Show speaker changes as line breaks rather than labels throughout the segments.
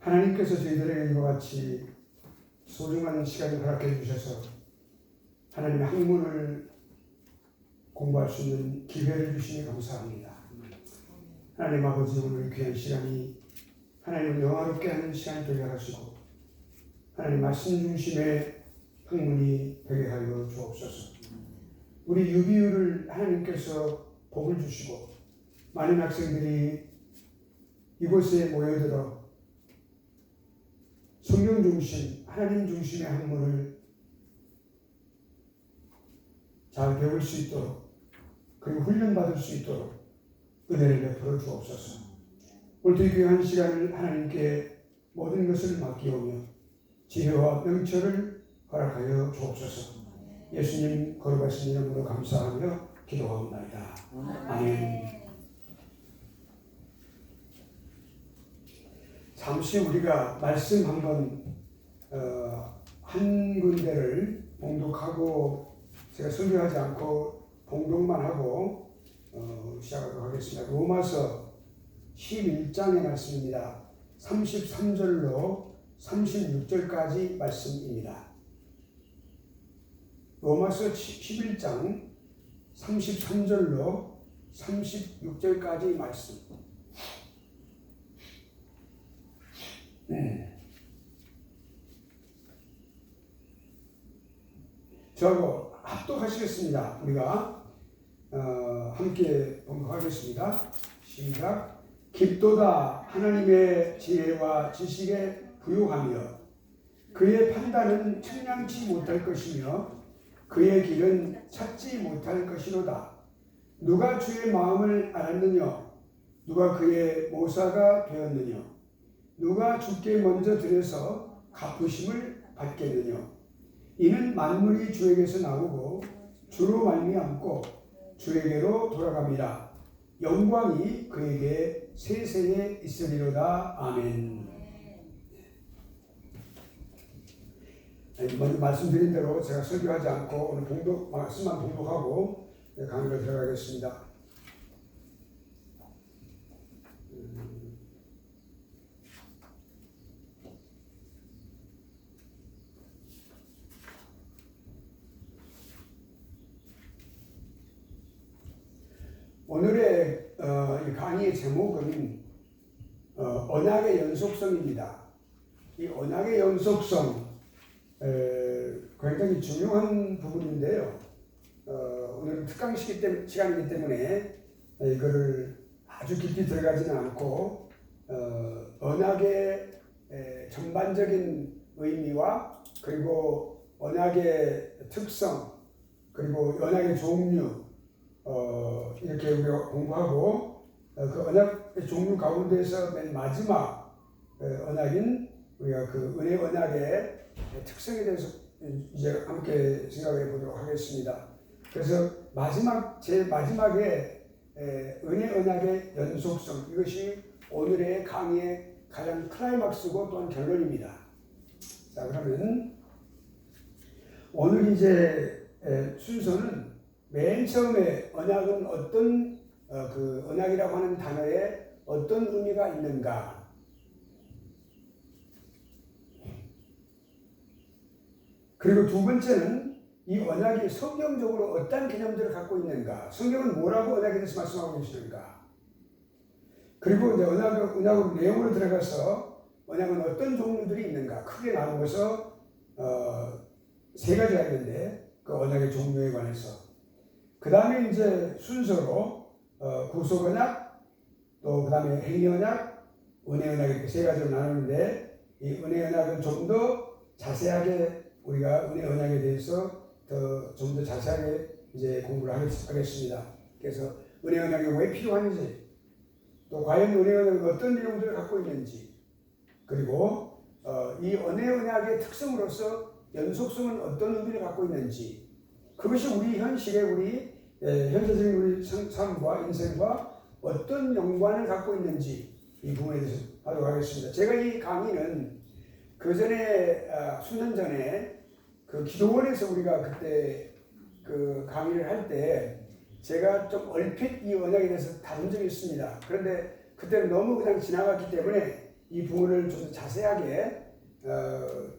하나님께서 저희들에게 이와 같이 소중한 시간을 허락해 주셔서 하나님의 학문을 공부할 수 있는 기회를 주시니 감사합니다. 하나님 아버지, 오늘 귀한 시간이 하나님을 영화롭게 하는 시간이 되게 하시고 하나님 말씀 중심의 학문이 되게 하여 주옵소서. 우리 유비유를 하나님께서 복을 주시고 많은 학생들이 이곳에 모여들어 성경 중심, 하나님 중심의 학문을 잘 배울 수 있도록 그리고 훈련받을 수 있도록 은혜를 베풀어 주옵소서. 오늘도 이 귀한 시간을 하나님께 모든 것을 맡기오며 지혜와 명철을 허락하여 주옵소서. 예수님 거룩하신 이름으로 감사하며 기도하옵나이다. 아멘. 잠시 우리가 말씀 한번 한 군데를 봉독하고 제가 설교하지 않고 봉독만 하고 시작하도록 하겠습니다. 로마서 11장의 말씀입니다. 33절로 36절까지 말씀입니다. 로마서 11장 33절로 36절까지 말씀. 저하고 합독하시겠습니다. 우리가 함께 봉독하겠습니다. 시작. 깊도다 하나님의 지혜와 지식에 부유하며 그의 판단은 측량치 못할 것이며 그의 길은 찾지 못할 것이로다. 누가 주의 마음을 알았느냐? 누가 그의 모사가 되었느냐? 누가 주께 먼저 들여서 갚으심을 받겠느냐? 이는 만물이 주에게서 나오고 주로 말미암고 주에게로 돌아갑니다. 영광이 그에게 세세에 있으리로다. 아멘. 먼저 말씀드린 대로 제가 설교하지 않고 오늘 말씀만 봉독하고 강의를 들어가겠습니다. 오늘의 이 강의의 제목은 언약의 연속성입니다. 이 언약의 연속성 굉장히 중요한 부분인데요. 오늘은 특강 시간이기 때문에 이거를 아주 깊이 들어가지는 않고 언약의 전반적인 의미와 그리고 언약의 특성 그리고 언약의 종류 이렇게 우리가 공부하고 그 언약의 종류 가운데서 맨 마지막 언약인 우리가 그 은혜 언약의 특성에 대해서 이제 함께 생각해 보도록 하겠습니다. 그래서 제일 마지막에 은혜 언약의 연속성, 이것이 오늘의 강의의 가장 클라이막스고 또한 결론입니다. 자, 그러면 오늘 이제 순서는 맨 처음에 언약은 어떤 그 언약이라고 하는 단어에 어떤 의미가 있는가? 그리고 두 번째는 이 언약이 성경적으로 어떤 개념들을 갖고 있는가? 성경은 뭐라고 언약에 대해서 말씀하고 계시는가? 그리고 이제 언약으로 내용으로 들어가서 언약은 어떤 종류들이 있는가? 크게 나누어서 세 가지가 있는데 그 언약의 종류에 관해서 그 다음에 이제 순서로 구속 언약, 또 그 다음에 행위 언약, 은혜 언약 이렇게 세 가지로 나누는데 이 은혜 언약은 좀 더 자세하게 우리가 은혜 언약에 대해서 좀 더 자세하게 이제 공부를 하겠습니다. 그래서 은혜 언약이 왜 필요한지, 또 과연 은혜 언약은 어떤 내용들을 갖고 있는지, 그리고 이 은혜 언약의 특성으로서 연속성은 어떤 의미를 갖고 있는지, 그것이 우리 현실에 현재적인 우리 삶과 인생과 어떤 연관을 갖고 있는지 이 부분에 대해서 하도록 하겠습니다. 제가 이 강의는 그 전에 수년 전에 그 기도원에서 우리가 그때 그 강의를 할 때 제가 좀 얼핏 이 언약에 대해서 다룬 적이 있습니다. 그런데 그때는 너무 그냥 지나갔기 때문에 이 부분을 좀 더 자세하게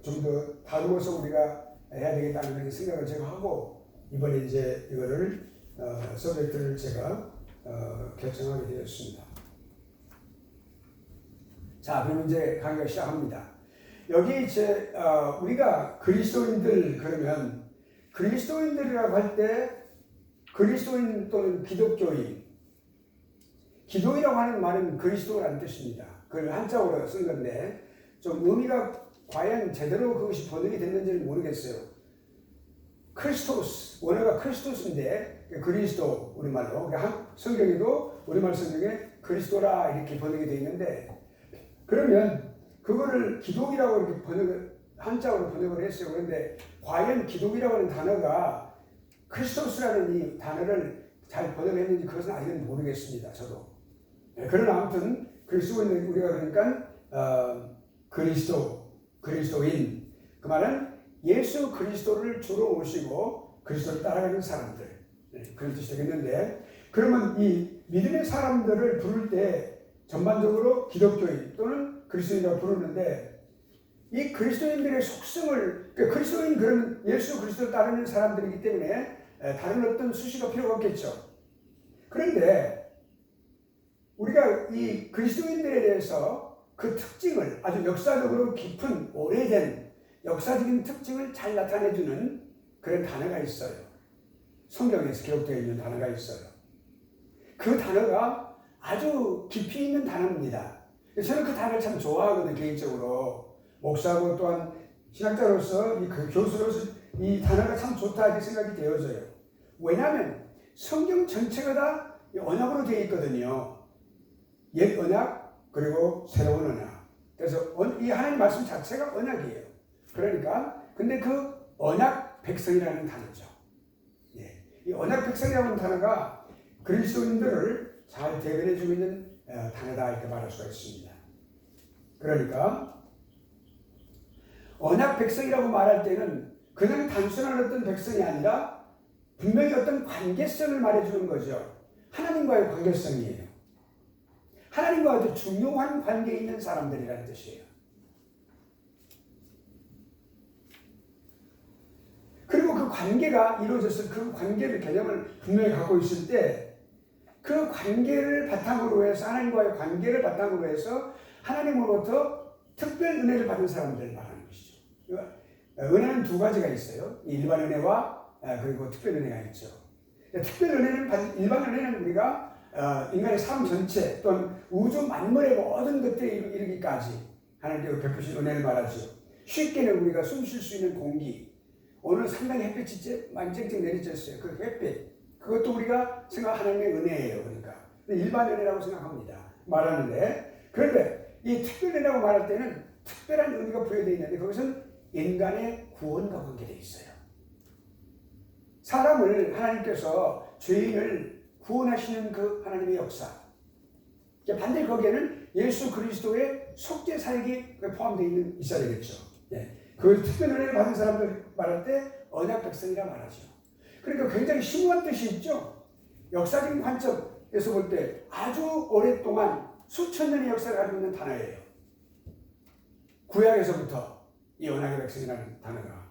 좀 더 다루어서 우리가 해야 되겠다는 생각을 제가 하고 이번에 이제 이거를 서브젝트를 제가 결정하게 되었습니다. 자, 그럼 이제 강의가 시작합니다. 여기 이제 우리가 그리스도인들 그러면 그리스도인들이라고 할 때 그리스도인 또는 기독교인, 기도이라고 하는 말은 그리스도라는 뜻입니다. 그걸 한자어로 쓴 건데 좀 의미가 과연 제대로 그것이 번역이 됐는지는 모르겠어요. 크리스토스, 원어가 크리스토스인데 그리스도 우리말로 성경에도 우리말 성경에 그리스도라 이렇게 번역이 되어 있는데 그러면 그거를 기독이라고 이렇게 한자어로 번역을 했어요. 그런데 과연 기독이라고 하는 단어가 크리스토스라는 이 단어를 잘 번역했는지 그것은 아직은 모르겠습니다. 저도. 그러나 아무튼 그리스도인 우리가 그러니까 그리스도인 그 말은 예수 그리스도를 주로 모시고 그리스도를 따라가는 사람들 그런 뜻이 되겠는데 그러면 이 믿음의 사람들을 부를 때 전반적으로 기독교인 또는 그리스도인이라고 부르는데 이 그리스도인들의 속성을 그러니까 그리스도인 그러면 예수 그리스도를 따르는 사람들이기 때문에 다른 어떤 수식어 필요가 없겠죠. 그런데 우리가 이 그리스도인들에 대해서 그 특징을 아주 역사적으로 깊은 오래된 역사적인 특징을 잘 나타내주는 그런 단어가 있어요. 성경에서 기록되어 있는 단어가 있어요. 그 단어가 아주 깊이 있는 단어입니다. 저는 그 단어를 참 좋아하거든요. 개인적으로 목사고 또한 신학자로서 그 교수로서 이 단어가 참 좋다 이렇게 생각이 되어져요. 왜냐하면 성경 전체가 다 언약으로 되어 있거든요. 옛 언약 그리고 새로운 언약. 그래서 이 하나님 말씀 자체가 언약이에요. 그러니까 근데 그 언약 백성이라는 단어죠. 예. 이 언약 백성이라는 단어가 그리스도인들을 잘 대변해주고 있는 단어다 이렇게 말할 수가 있습니다. 그러니까 언약 백성이라고 말할 때는 그냥 단순한 어떤 백성이 아니라 분명히 어떤 관계성을 말해주는 거죠. 하나님과의 관계성이에요. 하나님과 아주 중요한 관계에 있는 사람들이라는 뜻이에요. 그리고 그 관계가 이루어져서 그 관계를 개념을 분명히 갖고 있을 때 그 관계를 바탕으로 해서 하나님과의 관계를 바탕으로 해서 하나님으로부터 특별 은혜를 받은 사람들을 말하는 것이죠. 은혜는 두 가지가 있어요. 일반 은혜와 그리고 특별 은혜가 있죠. 특별 은혜는 일반 은혜는 우리가 인간의 삶 전체 또는 우주 만물의 모든 것들에 이르기까지 하나님께서 베푸신 은혜를 말하죠. 쉽게는 우리가 숨 쉴 수 있는 공기. 오늘 상당히 햇빛이 많이 쨍쨍 내리쳤어요. 그 햇빛. 그것도 우리가 생각 하나님의 은혜예요. 그러니까 일반 은혜라고 생각합니다. 말하는데 그런데 이 특별 은혜라고 말할 때는 특별한 의미가 부여되어 있는데 그것은 인간의 구원과 관계되어 있어요. 사람을 하나님께서 죄인을 구원하시는 그 하나님의 역사. 반드시 거기에는 예수 그리스도의 속죄 사역이 포함되어 있어야 되겠죠. 네. 그 특별 은혜를 받은 사람들 말할 때 언약 백성이라 말하죠. 그러니까 굉장히 심오한 뜻이 있죠. 역사적인 관점에서 볼 때 아주 오랫동안 수천 년의 역사를 가지고 있는 단어예요. 구약에서부터 이 언약의 백성이라는 단어가.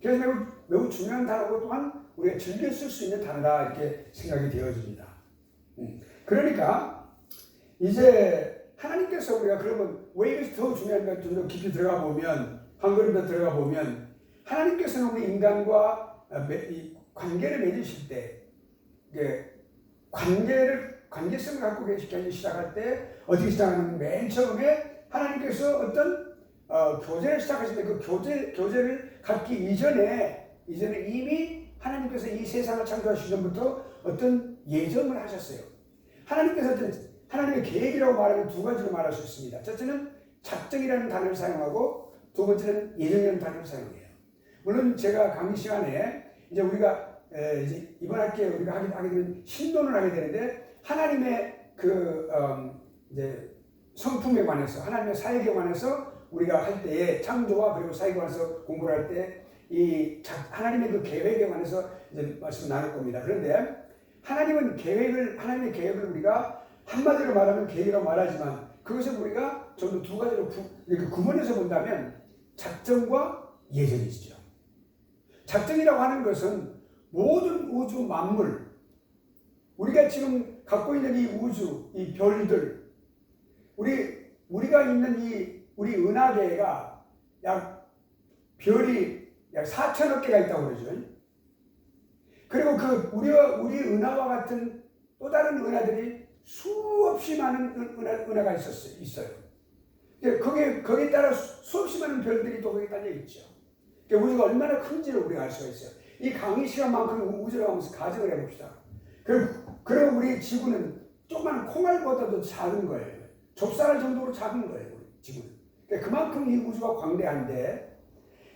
그래서 매우 중요한 단어고 또한 우리가 즐겨 쓸 수 있는 단어다 이렇게 생각이 되어집니다. 그러니까 이제 하나님께서 우리가 그러면 왜 이것이 더 중요한가 좀 더 깊이 들어가 보면 한 걸음 더 들어가 보면 하나님께서는 우리 인간과 관계를 맺으실 때 관계성을 갖고 계시기 시작할 때 어떻게 시작하냐면 맨 처음에 하나님께서 어떤 교제를 시작하실 때 그 교제를 갖기 이전에 이미 하나님께서 이 세상을 창조하시기 전부터 어떤 예정을 하셨어요. 하나님께서 어떤 하나님의 계획이라고 말하면 두 가지로 말할 수 있습니다. 첫째는 작정이라는 단어를 사용하고 두 번째는 예정이라는 단어를 사용해요. 물론 제가 강의 시간에 이제 우리가 이제 이번 학기에 우리가 하게 되면 신론을 하게 되는데 하나님의 이제 성품에 관해서 하나님의 사역에 관해서 우리가 할 때에 창조와 그리고 사역에 관해서 공부를 할 때 이 하나님의 그 계획에 관해서 이제 말씀을 나눌 겁니다. 그런데 하나님의 계획을 우리가 한마디로 말하면 계획이라고 말하지만 그것을 우리가 저도 두 가지로 이렇게 구분해서 본다면 작정과 예정이죠. 작정이라고 하는 것은 모든 우주 만물, 우리가 지금 갖고 있는 이 우주, 이 별들, 우리가 있는 우리 은하계가 별이 약 4천억 개가 있다고 그러죠. 그리고 우리 은하와 같은 또 다른 은하들이 수없이 많은 은하가 있어요. 거기에 따라 수없이 많은 별들이 또 거기에 딸려 있죠. 우주가 얼마나 큰지를 우리가 알 수가 있어요. 이 강의 시간만큼 우주라고 하면서 가정을 해봅시다. 그리고 우리 지구는 조그만 콩알보다도 작은 거예요. 좁쌀알 정도로 작은 거예요. 우리 지구는. 그만큼 이 우주가 광대한데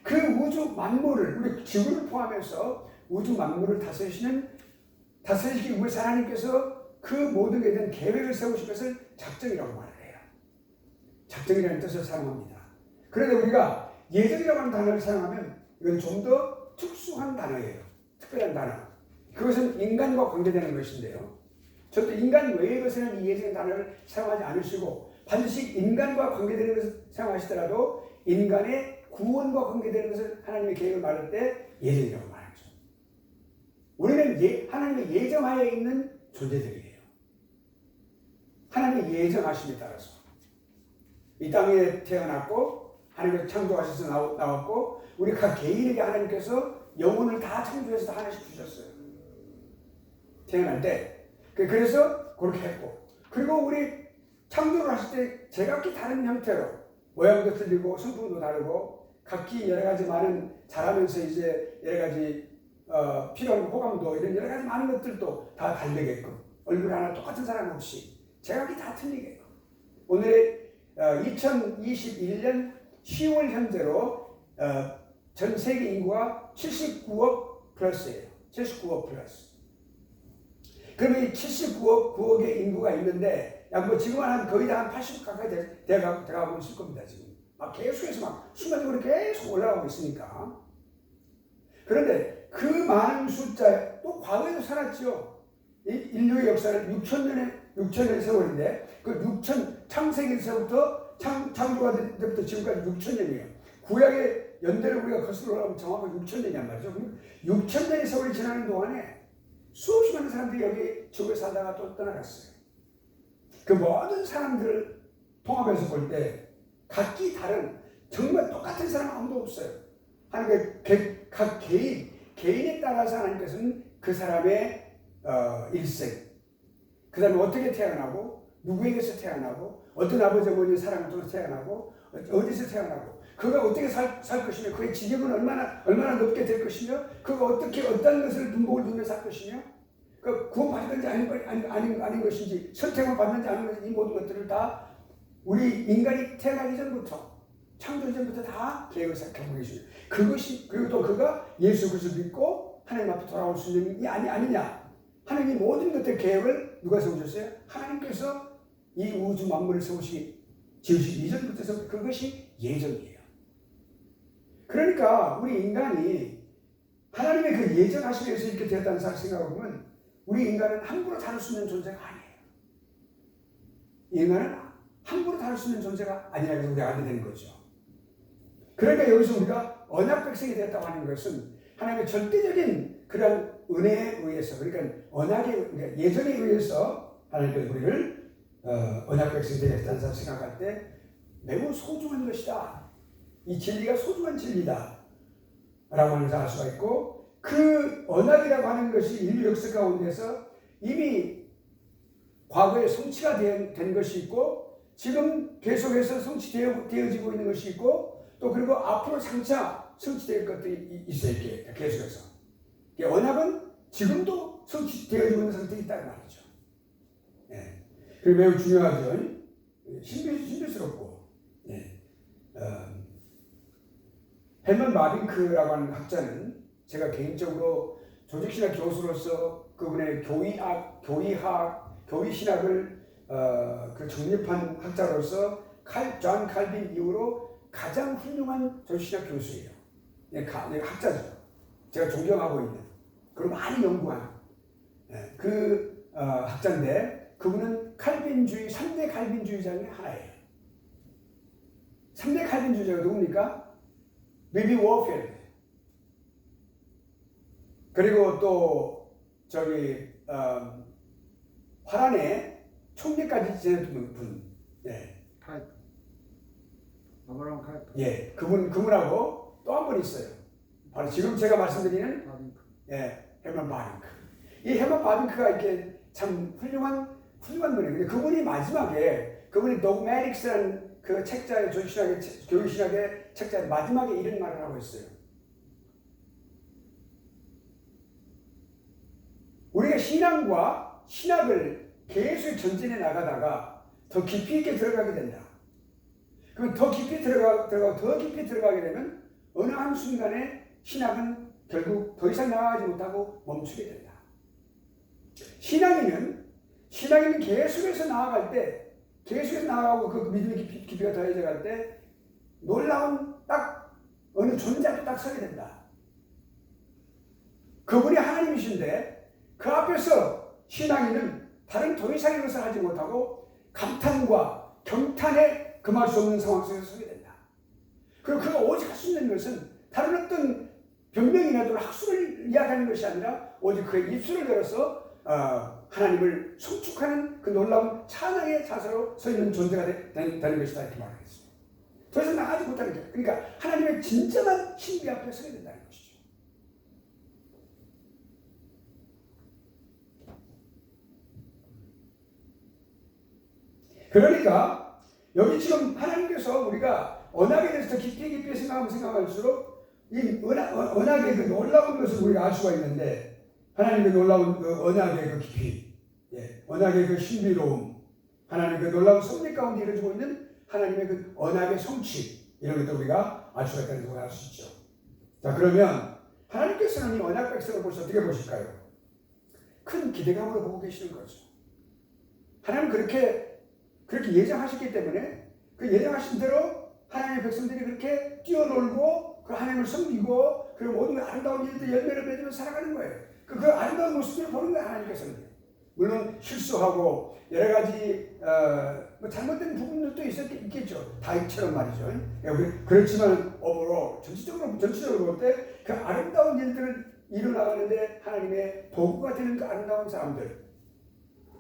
그 우주 만물을, 우리 지구를 포함해서 우주 만물을 다스리시기 위해서 하나님께서 그 모든 것에 대한 계획을 세우신 것을 작정이라고 말을 해요. 작정이라는 뜻을 사용합니다. 그런데 우리가 예정이라고 하는 단어를 사용하면 이건 좀 더 특수한 단어예요. 특별한 단어. 그것은 인간과 관계되는 것인데요. 저도 인간 외의 것에는 이 예정의 단어를 사용하지 않으시고 반드시 인간과 관계되는 것을 사용하시더라도 인간의 구원과 관계되는 것을 하나님의 계획을 말할 때 예정이라고 말하죠. 우리는 하나님의 예정하에 있는 존재들이에요. 하나님의 예정하심에 따라서 이 땅에 태어났고 하나님께서 창조하셔서 나왔고 우리 각 개인에게 하나님께서 영혼을 다 창조해서 다 하나씩 주셨어요. 태어날 때. 그래서 그렇게 했고 그리고 우리 창조를 하실 때 제각기 다른 형태로 모양도 틀리고 성품도 다르고 각기 여러 가지 많은 자라면서 이제 여러 가지 필요한 호감도 이런 여러 가지 많은 것들도 다 다르게끔 얼굴 하나 똑같은 사람 없이 제각기 다 틀리게끔 오늘 2021년 10월 현재로 전 세계 인구가 79억 플러스예요. 79억 플러스. 그러면 이 79억의 인구가 있는데 지금 거의 다 한 80억 가까이 돼가고 있을 겁니다. 지금 계속해서 순간적으로 계속 올라가고 있으니까. 그런데 그 많은 숫자에 또 과거에도 살았죠. 인류의 역사는 6천년의 세월인데 창세기에서부터 창조가 될 때부터 지금까지 6천년이에요. 구약의 연대를 우리가 거슬러 올라가면 정확하게 6천년이란 말이죠. 6천년의 세월이 지나는 동안에 수없이 많은 사람들이 여기 지구에 살다가 또 떠나갔어요. 그 모든 사람들을 통합해서 볼 때 각기 다른 정말 똑같은 사람 아무도 없어요. 하나님의 각 개인에 따라서 하나님께서는 그 사람의 일생, 그 다음에 어떻게 태어나고 누구에게서 태어나고 어떤 아버지 어머니의 사랑을 통해서 태어나고 어디서 태어나고 그가 어떻게 살 것이며 그의 지경은 얼마나 높게 될 것이며 그가 어떻게 어떤 것을 분복을 두면서 살 것이며 그 구원받는지 아닌 것인지 선택을 받는지 아닌 것인지 이 모든 것들을 다 우리 인간이 태어나기 전부터 창조 전부터 다 계획을 생각하고 계십니다. 그리고 또 그가 예수 그리스도를 믿고 하나님 앞에 돌아올 수 있는 이 아니냐. 하나님이 모든 것들 계획을 누가 세우셨어요? 하나님께서 이 우주 만물을 지으시기 이전부터 그것이 예정이에요. 그러니까 우리 인간이 하나님의 그 예정하시면서 이렇게 되었다는 생각을 보면 우리 인간은 함부로 다룰 수 있는 존재가 아니에요. 인간은 함부로 다룰 수 있는 존재가 아니라고 해서 우리가 알게 되는 거죠. 그러니까 여기서 우리가 언약 백성이 되었다고 하는 것은 하나님의 절대적인 그런 은혜에 의해서 그러니까 그러니까 예정에 의해서 하나님께서 우리를 언약 백성이 되었다는 사실을 생각할 때 매우 소중한 것이다. 이 진리가 소중한 진리다 라고 하는 것을 알 수가 있고 그 언약이라고 하는 것이 인류 역사 가운데서 이미 과거에 성취가 된 것이 있고 지금 계속해서 성취되어지고 있는 것이 있고 또 그리고 앞으로 장차 성취될 것들이 있어요. 이렇게 계속해서 언약은 지금도 성취되어지고 있는 상태에 있다는 말이죠. 네. 그게 매우 중요하죠. 신비스럽고 헬먼 마빈크라고 하는 학자는 제가 개인적으로 조직신학 교수로서 그분의 교리신학을 정립한 학자로서 존 칼빈 이후로 가장 훌륭한 조직신학 교수예요. 학자죠. 제가 존경하고 있는 그리고 많이 연구한 학자인데 그분은 칼빈주의 3대 칼빈주의자 중에 하나예요. 3대 칼빈주의자가 누굽니까? 비비 워필드. 그리고 또 화란의 총리까지 지냈던 분. 예.
카이프. 아브라함 카이프.
예. 그분하고 또 한 분 있어요. 바로 지금 제가 말씀드리는
바빙크.
예, 헤만 바빙크. 이 헤만 바빙크가 이렇게 참 훌륭한 분이에요. 근데 그분이 마지막에 그분이 도그매틱스라는 그 책자의 교육신학의 책자의 마지막에 이런 말을 하고 있어요. 우리가 신앙과 신학을 계속 전진해 나가다가 더 깊이 있게 들어가게 된다. 그럼 더 깊이 들어가게 되면 어느 한 순간에 신학은 결국 더 이상 나아가지 못하고 멈추게 된다. 신앙인은 계속해서 나아가고 그 믿음의 깊이가 더해져 갈 때 놀라운 딱 어느 존재도 딱 서게 된다. 그분이 하나님이신데 그 앞에서 신앙인은 다른 더 이상의 것을 하지 못하고 감탄과 경탄에 금할 수 없는 상황 속에서 서게 된다. 그리고 그가 오직 할 수 있는 것은 다른 어떤 변명이나 또는 학술을 이야기하는 것이 아니라 오직 그의 입술을 열어서 하나님을 송축하는 그 놀라운 찬양의 자세로 서 있는 존재가 되는 것이다 이렇게 말하겠습니다. 더 이상 나가지 못하는 게 그러니까 하나님의 진정한 신비 앞에 서게 된다는 것이죠. 그러니까 여기 지금 하나님께서 우리가 언약에 대해서 더 깊이 생각할수록 이 언약의 그 놀라운 것을 우리가 알 수가 있는데 하나님의 놀라운 그 언약의 그 깊이, 언약의 그 신비로움, 하나님의 그 놀라운 섭리 가운데 이루어지고 있는 하나님의 그 언약의 성취 이런 것도 우리가 알 수가 있다는 것을 알 수 있죠. 자 그러면 하나님께서는 이 언약 백성을 벌써 어떻게 보실까요? 큰 기대감으로 보고 계시는 거죠. 하나님 그렇게 예정하셨기 때문에 그 예정하신 대로 하나님의 백성들이 그렇게 뛰어놀고 그 하나님을 섬기고 그리고 모든 아름다운 일들 열매를 맺으며 살아가는 거예요. 그 아름다운 모습을 보는 거예요. 하나님께서는. 물론 실수하고 여러 가지 잘못된 부분들도 있겠죠. 다윗처럼 말이죠. 그렇지만 오버로 전체적으로 볼 때 그 아름다운 일들을 이루어나가는데 하나님의 도구가 되는 그 아름다운 사람들.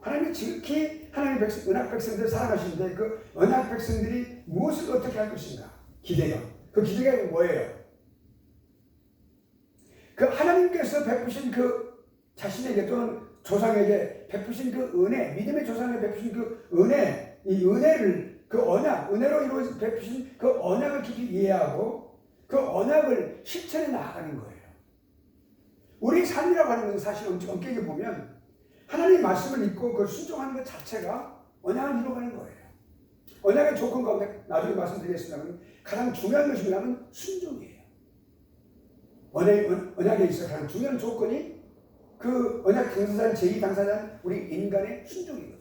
하나님이 지극히 하나님의 언약 백성들을 사랑하시는데 그 언약 백성들이 무엇을 어떻게 할 것인가? 기대감. 그 기대감이 뭐예요? 그 하나님께서 베푸신 그 자신에게 또는 조상에게 베푸신 그 은혜, 믿음의 조상에게 베푸신 그 은혜, 이 은혜를 그 은혜로 이루어진 베푸신 그 언약을 깊이 이해하고 그 언약을 실천해 나가는 거예요. 우리 삶이라고 하는 것은 사실 엄격히 보면 하나님의 말씀을 믿고 그걸 순종하는 것 자체가 언약을 이루어가는 거예요. 언약의 조건 가운데 나중에 말씀드리겠습니다만 가장 중요한 것이 뭐냐면 순종이에요. 언약에 있어 가장 중요한 조건이 그 언약 당사자는 제2 당사자는 우리 인간의 순종이거든요.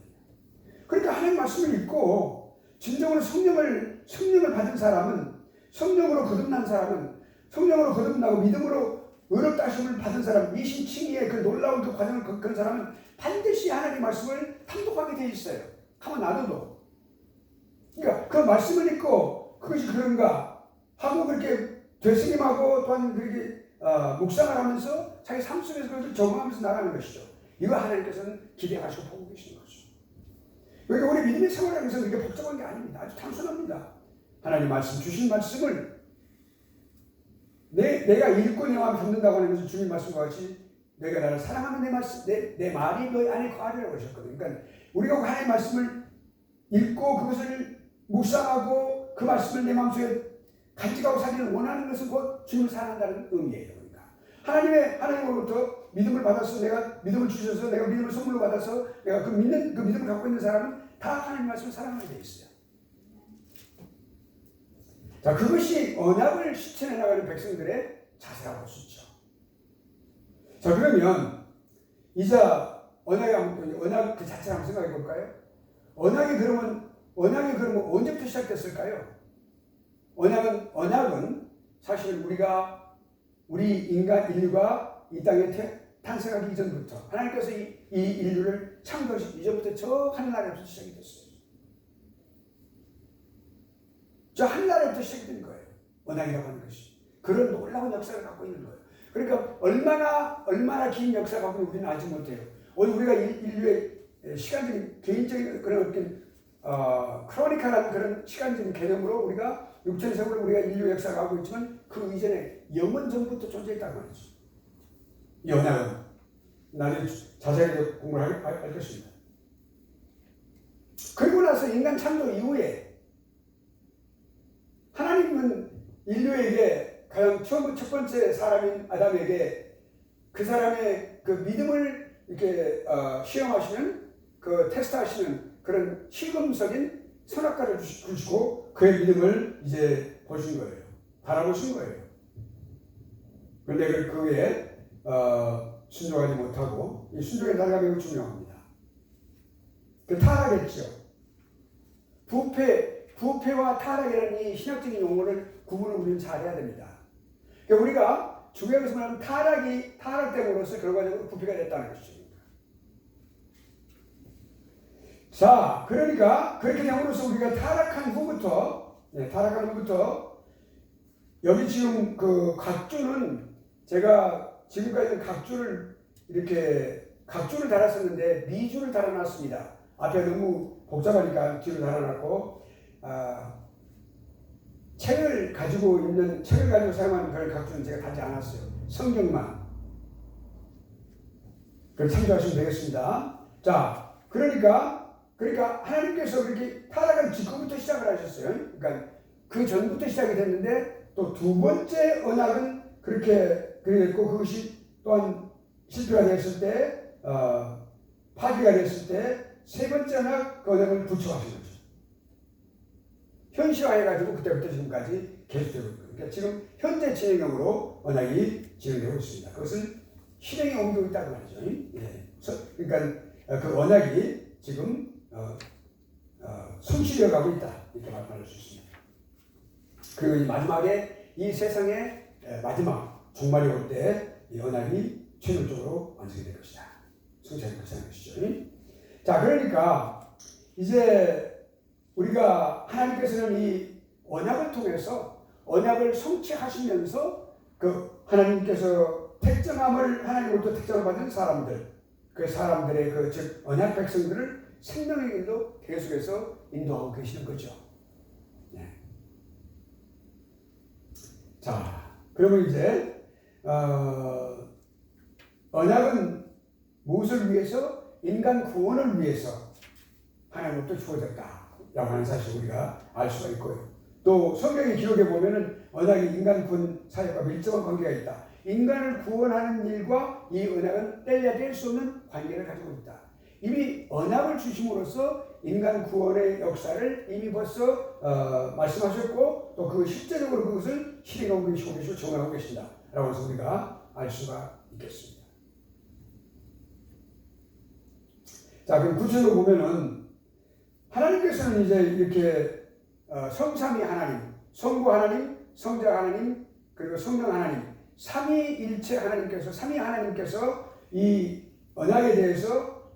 그러니까 하나님 말씀을 읽고 진정으로 성령을 받은 사람은 성령으로 거듭난 사람은 성령으로 거듭나고 믿음으로 의롭다 하심을 받은 사람, 이신칭의의 그 놀라운 그 과정을 겪은 사람은 반드시 하나님의 말씀을 탐독하게 되어 있어요. 가만 놔둬도. 그러니까 그 말씀을 읽고 그것이 그런가 하고 그렇게 되새김하고 또한 그렇게 묵상을 하면서 자기 삶 속에서 그것을 적응하면서 나가는 것이죠. 이거 하나님께서는 기대하시고 보고 계시는 거죠. 그러니까 우리 믿음의 생활하는 것은 그렇게 복잡한 게 아닙니다. 아주 단순합니다. 하나님 말씀, 주신 말씀을 내가 읽고 내 마음에 담는다고 하는 것은 주님 말씀과 같이 내가 나를 사랑하는 내 말씀, 내 말이 너희 안에 거하리라고 하셨거든요. 그러니까 우리가 하나님의 말씀을 읽고 그것을 묵상하고 그 말씀을 내 마음속에 간직하고 살기를 원하는 것은 곧 주님을 사랑한다는 의미예요. 그러니까 하나님으로부터 믿음을 받아서 내가 믿음을 주셔서 내가 믿음을 선물로 받아서 내가 그 믿음을 갖고 있는 사람은 다 하나님 말씀을 사랑하게 돼 있어요. 자, 그것이 언약을 실천해 나가는 백성들의 자세라고 할 수 있죠. 자, 그러면 이제 언약 그 자체를 한번 생각해 볼까요? 언약이 그러면 언제부터 시작됐을까요? 언약은 사실 우리 인류가 이 땅에 탄생하기 이전부터 하나님께서 이 인류를 창조하시기 이전부터 저 하늘나라에서 시작이 됐어요. 저 한나라부터 시작된 거예요. 언약이라고 하는 것이. 그런 놀라운 역사를 갖고 있는 거예요. 그러니까 얼마나 긴 역사를 갖고 있는 우리는 알지 못해요. 오늘 우리가 인류의 시간적인 개인적인 그런 어떤 크로니컬한 그런 시간적인 개념으로 우리가 6천 세월을 우리가 인류 역사를 갖고 있지만 그 이전에 영원 전부터 존재했다고 말이죠. 이 언약은 나는 자세하게 공부를 할 것입니다. 그리고 나서 인간 창조 이후에 하나님은 인류에게 가장 첫 번째 사람인 아담에게 그 사람의 그 믿음을 이렇게 시험하시는 그 테스트하시는 그런 시금석인 선악과를 주시고 그의 믿음을 이제 보신 거예요. 바라보신 거예요. 그런데 그에 순종하지 못하고 이 순종의 단계가 매우 중요합니다. 그 타락했죠. 부패와 타락이라는 이 신학적인 용어를 구분을 우리는 잘해야 됩니다. 그러니까 우리가 중요한 것을 말하면 타락됨으로써 결과적으로 부패가 됐다는 것입니다. 자, 그러니까 그렇게 됨으로써 우리가 타락한 후부터 여기 지금 그 각주는 제가 지금까지는 각주를 달았었는데 미주를 달아놨습니다. 앞에 너무 복잡하니까 뒤로 달아놨고 책을 가지고 사용하는 그런 각주는 제가 달지 않았어요. 성경만. 그걸 참조하시면 되겠습니다. 자, 그러니까 하나님께서 그렇게 타락한 직후부터 시작을 하셨어요. 그러니까 그 전부터 시작이 됐는데 또 두 번째 언약은 그렇게 됐고 그것이 또한 실패가 됐을 때 파괴가 됐을 때 세 번째 언약 그 언약을 부처하신 거죠. 현실화해가지고 그때부터 지금까지 계속되고 있고요. 그러니까 지금 현재 진행형으로 언약이 진행되고 있습니다. 그것은 실행에 옮기고 있다고 말이죠. 예. 그러니까 그 언약이 지금 손실해 가고 있다 이렇게 말할 수 있습니다. 그리고 이 마지막에 이 세상의 마지막 종말이 올 때 이 언약이 최종적으로 완성이 될 것이다. 성취될 것이죠. 자, 그러니까 이제 우리가 하나님께서는 이 언약을 통해서 언약을 성취하시면서 그 하나님께서 하나님으로부터 택정을 받은 사람들, 그 사람들의 즉 언약 백성들을 생명의 길로 계속해서 인도하고 계시는 거죠. 네. 자, 그러면 이제 언약은 무엇을 위해서? 인간 구원을 위해서 하나님으로부터 주어졌다라고 하는 사실을 우리가 알 수가 있고요. 또 성경의 기록에 보면은 언약이 인간 구원 사역과 밀접한 관계가 있다. 인간을 구원하는 일과 이 언약은 뗄래야 뗄 수 없는 관계를 가지고 있다. 이미 언약을 주심으로써 인간 구원의 역사를 이미 벌써 말씀하셨고 또 그 실제적으로 그것을 실행하고 계시고 정하고 계신다 라고 해서 우리가 알 수가 있겠습니다. 자, 그럼 구체적으로 보면은 하나님께서는 이제 이렇게 성삼위 하나님, 성부 하나님, 성자 하나님, 그리고 성령 하나님, 삼위일체 하나님께서 이 언약에 대해서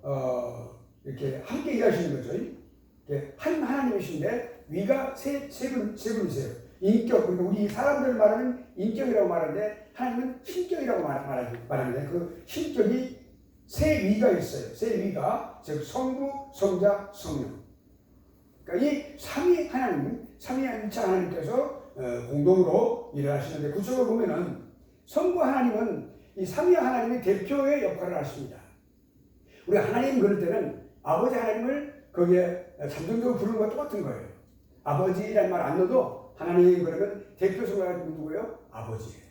이렇게 함께 일하시는 거죠. 한 하나님이신데 위가 세 분이세요. 인격, 그러니까 우리 사람들 말하는 인격이라고 말하는데 하나님은 신격이라고 말하는데 그 신격이 세 위가 있어요. 세 위가 즉 성부, 성자, 성령. 그러니까 이 삼위일체 하나님께서 공동으로 일을 하시는데 구체적으로 보면은 성부 하나님은 이 삼위 하나님의 대표의 역할을 하십니다. 우리 하나님 그럴 때는 아버지 하나님을 거기에 잠정적으로 부르는 것과 똑같은 거예요. 아버지라는 말 안 넣어도 하나님 그러면 대표 성자가 누구예요? 아버지예요.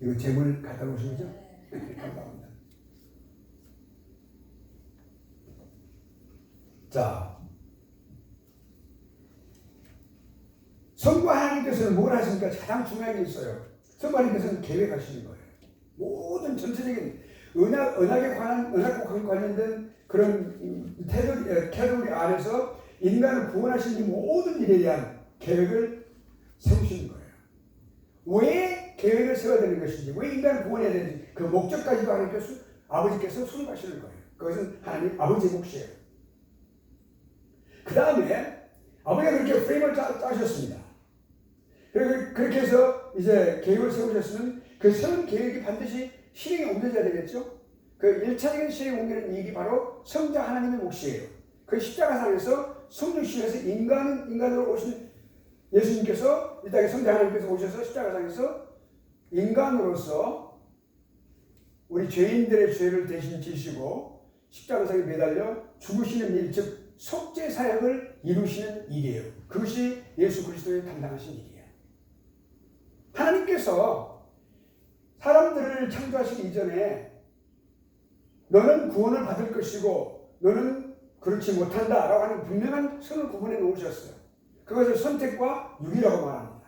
이거 재물 갖다 놓으신 거죠? 감사합니다. 자, 성부 하나님께서는 뭘 하십니까? 가장 중요한 게 있어요. 성부 하나님께서는 계획하시는 거예요. 모든 전체적인 언약과 관련된 그런 테두리 안에서 인간을 구원하시는 모든 일에 대한 계획을 세우시는 거예요. 왜 계획을 세워야 되는 것인지, 왜 인간을 구원해야 되는지 그 목적까지도 아버지께서 수립하시는 거예요. 그것은 하나님 아버지의 몫이에요. 그 다음에 아버지가 그렇게 프레임을 짜셨습니다. 그렇게 해서 이제 계획을 세우셨으면 그 세운 계획이 반드시 실행에 옮겨져야 되겠죠? 그 1차적인 실행에 옮기는 이익이 바로 성자 하나님의 몫이에요. 그 십자가상에서 성육신에서 인간으로 오신 예수님께서 이 땅에 성자 하나님께서 오셔서 십자가상에서 인간으로서 우리 죄인들의 죄를 대신 지시고 십자가상에 매달려 죽으시는 일, 즉 속죄 사역을 이루시는 일이에요. 그것이 예수 그리스도의 담당하신 일이에요. 하나님께서 사람들을 창조하시기 이전에 너는 구원을 받을 것이고 너는 그렇지 못한다라고 하는 분명한 선을 구분해 놓으셨어요. 그것을 선택과 유기라고 말합니다.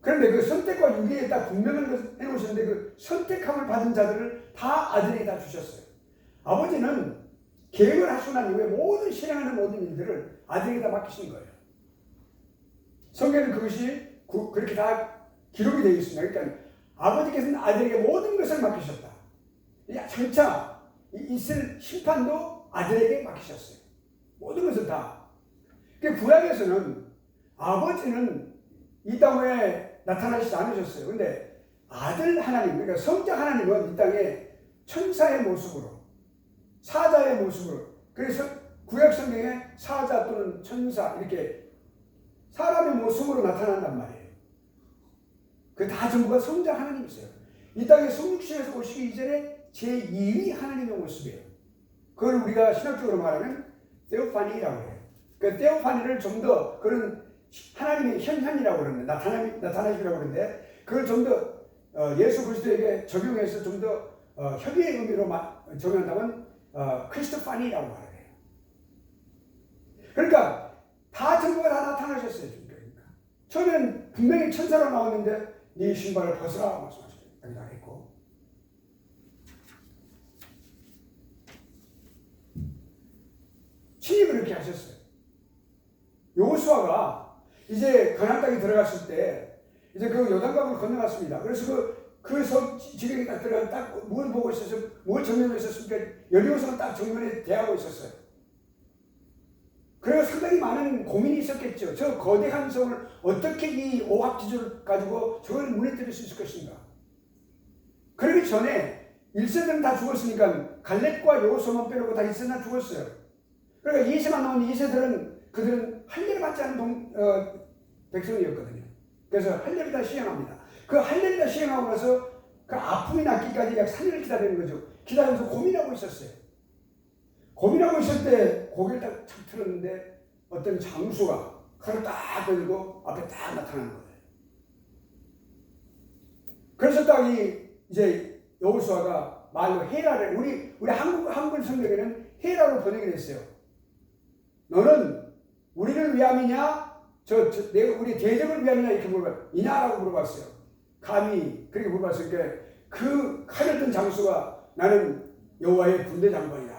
그런데 그 선택과 유기에 딱 분명한 것을 해놓으셨는데 그 선택함을 받은 자들을 다 아들에게 다 주셨어요. 아버지는 계획을 하시고 난 이후에 모든 실행하는 모든 일들을 아들에게 다 맡기신 거예요. 성경에는 그것이 그렇게 다 기록이 되어 있습니다. 그러니까 아버지께서는 아들에게 모든 것을 맡기셨다. 장차 있을 심판도 아들에게 맡기셨어요. 모든 것을 다. 구약에서는 아버지는 이 땅에 나타나시지 않으셨어요. 근데 아들 하나님, 그러니까 성자 하나님은 이 땅에 천사의 모습으로, 사자의 모습으로, 그래서 구약 성경에 사자 또는 천사 이렇게 사람의 모습으로 나타난단 말이에요. 그 다 전부가 성자 하나님이세요. 이 땅에 성육신에서 오시기 이전에 제2위 하나님의 모습이에요. 그걸 우리가 신학적으로 말하면 테오파니라고 해요. 그 테오파니를 좀 더 그런 하나님의 현현이라고 그러는데 나타나시라고 그러는데 그걸 좀 더 예수 그리스도에게 적용해서 좀 더 협의의 의미로 적용한다면 크리스토파니라고 말해요. 그러니까 다 전부가 다 나타나셨어요. 그러니까 처음에는 분명히 천사로 나왔는데 네 신발을 벗으라 말씀하셨고 친히 그렇게 하셨어요. 여호수아가 이제 가나안 땅에 들어갔을 때 이제 그 요단강을 건너갔습니다. 그래서 그 지경에 딱 들어가 딱 뭘 보고 있었어요? 뭘 정면으로 있었습니까? 여리고성은 딱 정면에 대하고 있었어요. 그래서 상당히 많은 고민이 있었겠죠. 저 거대한 성을 어떻게 이 오합지졸을 가지고 저걸 무너뜨릴 수 있을 것인가. 그러기 전에 1세들은 다 죽었으니까 갈렙과 여호수아만 빼놓고 다 1세는 다 죽었어요. 그러니까 2세만 나온 2세들은 그들은 할례를 받지 않은 백성이었거든요. 그래서 할례를 다 시행합니다. 그 할례를 다 시행하고 나서 그 아픔이 낫기까지 약 3일을 기다리는 거죠. 기다리면서 고민하고 있었어요. 고민하고 있을 때 고개를 딱 착 틀었는데 어떤 장수가 칼을 딱 들고 앞에 딱 나타나는 거예요. 그래서 딱 이제 여호수아가 말로 헤라를 우리 한글 성경에는 헤라로 번역이 됐어요. 너는 우리를 위함이냐? 우리 대적을 위함이냐? 이렇게 이냐라고 물어봤어요. 감히 그렇게 물어봤으니까 그 칼을 든 장수가 나는 여호와의 군대 장관이다.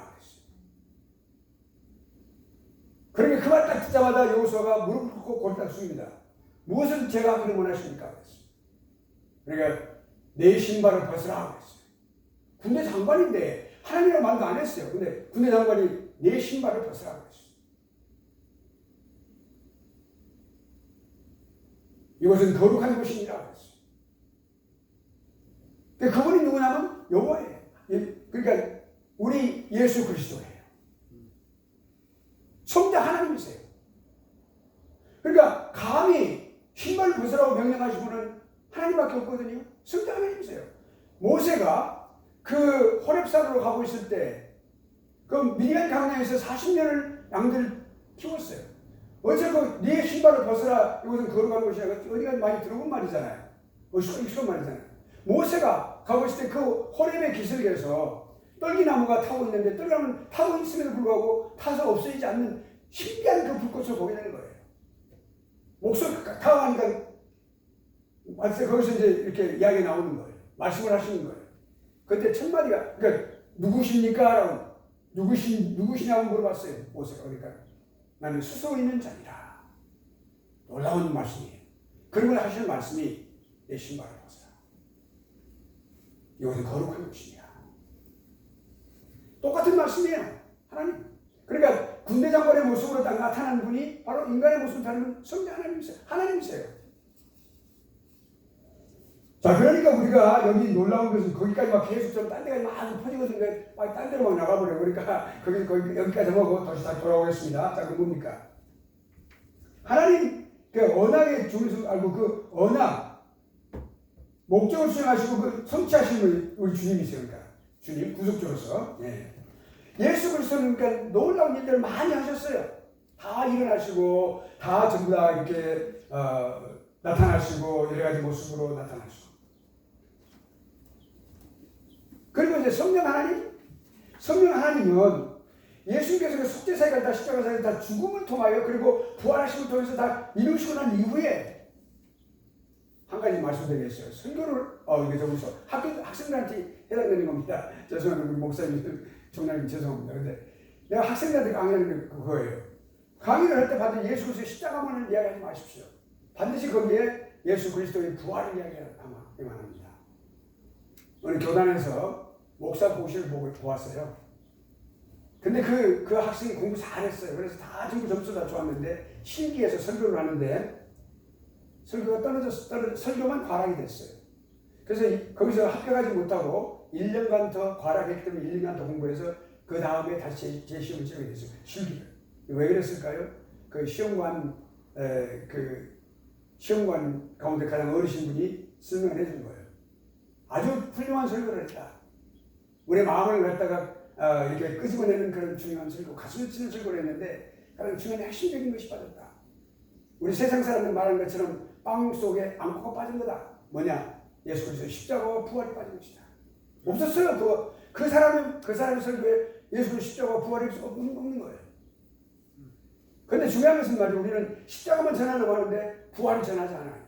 그러니까 그 말 딱 듣자마자 여호수아가 무릎을 꿇고 고개를 딱 숙입니다. 무엇을 제가 하기를 원하십니까? 그러니까 내 신발을 벗으라 그랬어요. 군대 장관인데 하나님이라고 말도 안 했어요. 근데 군대 장관이 내 신발을 벗으라 그랬어요. 이것은 거룩한 곳이니라 그랬어요. 그분이 누구냐면 여호와예요. 그러니까 우리 예수 그리스도예요. 성자 하나님이세요. 그러니까 감히 신발을 벗으라고 명령하신 분은 하나님밖에 없거든요. 성자 하나님이세요. 모세가 그 호렙산으로 가고 있을 때 그 미디안 광야에서 40년을 양들을 키웠어요. 어째서 네 신발을 벗으라 이것은 거룩한 곳이야. 어디가 많이 들어본 말이잖아요. 익숙한 말이잖아요. 모세가 가고 있을 때 그 호렙의 기슭에서 떨기나무가 타고 있는데 떨기나무는 타고 있음에도 불구하고 타서 없어지지 않는 신비한 그 불꽃을 보게 되는 거예요. 목소리 타고하니까 거기서 이제 이렇게 이야기 나오는 거예요. 말씀을 하시는 거예요. 그때 첫 마디가 그러니까 누구십니까? 라고 누구시냐고 물어봤어요. 모세가. 그러니까 나는 수소 있는 자니라. 놀라운 말씀이에요. 그런 걸 하시는 말씀이 내 신발을 벗어라. 이것은 거룩한 것이냐. 똑같은 말씀이에요. 하나님. 그러니까 군대 장관의 모습으로 딱 나타난 분이 바로 인간의 모습을 닮은 성령 하나님이세요. 하나님이세요. 자, 그러니까 우리가 여기 놀라운 것은 거기까지 막 계속 좀 딴 데까지 막 퍼지거든요. 막 딴 데로 막 나가버려요. 그러니까 여기까지 하고 다시 돌아오겠습니다. 자, 그건 뭡니까? 하나님, 그 언약의 중에서 알고 그 언약, 목적을 수행하시고 그 성취하시는 우리 주님이세요. 그러니까 주님, 구속주로서. 예. 예수 그리스도는 그러니까 놀라운 일들을 많이 하셨어요. 다 일어나시고, 다 전부 다 이렇게, 나타나시고, 여러 가지 모습으로 나타나시고. 그리고 이제 성령 하나님은 예수님께서 그 속죄사역을 다 십자가사역을 다 죽음을 통하여 그리고 부활하심을 통해서 다 이루시고 난 이후에 한 가지 말씀드리겠어요. 설교를 이게 저기서 학생들한테 해당되는 겁니다. 죄송합니다. 우리 목사님, 정남님 죄송합니다. 근데 내가 학생들한테 강의하는 게 그거예요. 강의를 할 때 반드시 예수 그리스도의 십자가만을 이야기하지 마십시오. 반드시 거기에 예수 그리스도의 부활을 이야기해야만 합니다. 오늘 교단에서 목사 고시를 보았어요. 근데 그 학생이 공부 잘했어요. 그래서 다 전부 점수 다 좋았는데 실기에서 설교를 하는데 설교가 설교만 과락이 됐어요. 그래서 거기서 합격하지 못하고 1년간 더 과락했기 때문에 1년간 더 공부해서 그 다음에 다시 제 시험을 치르게 됐어요. 실기를. 왜 그랬을까요? 그 시험관 가운데 가장 어르신 분이 설명을 해준 거예요. 아주 훌륭한 설교를 했다. 우리 마음을 갖다가 이렇게 끄집어내는 그런 중요한 설교, 가슴을 찌는 설교를 했는데 가장 중요한 핵심적인 것이 빠졌다. 우리 세상 사람들 말하는 것처럼 빵 속에 앙코가 빠진 거다. 뭐냐? 예수 그리스도의 십자가와 부활이 빠진 것이다. 없었어요. 그 사람의 설교에 예수 그리스도 십자가와 부활이 없는 거예요. 그런데 중요한 것은 말이죠. 우리는 십자가만 전하려고 하는데 부활을 전하지 않아요.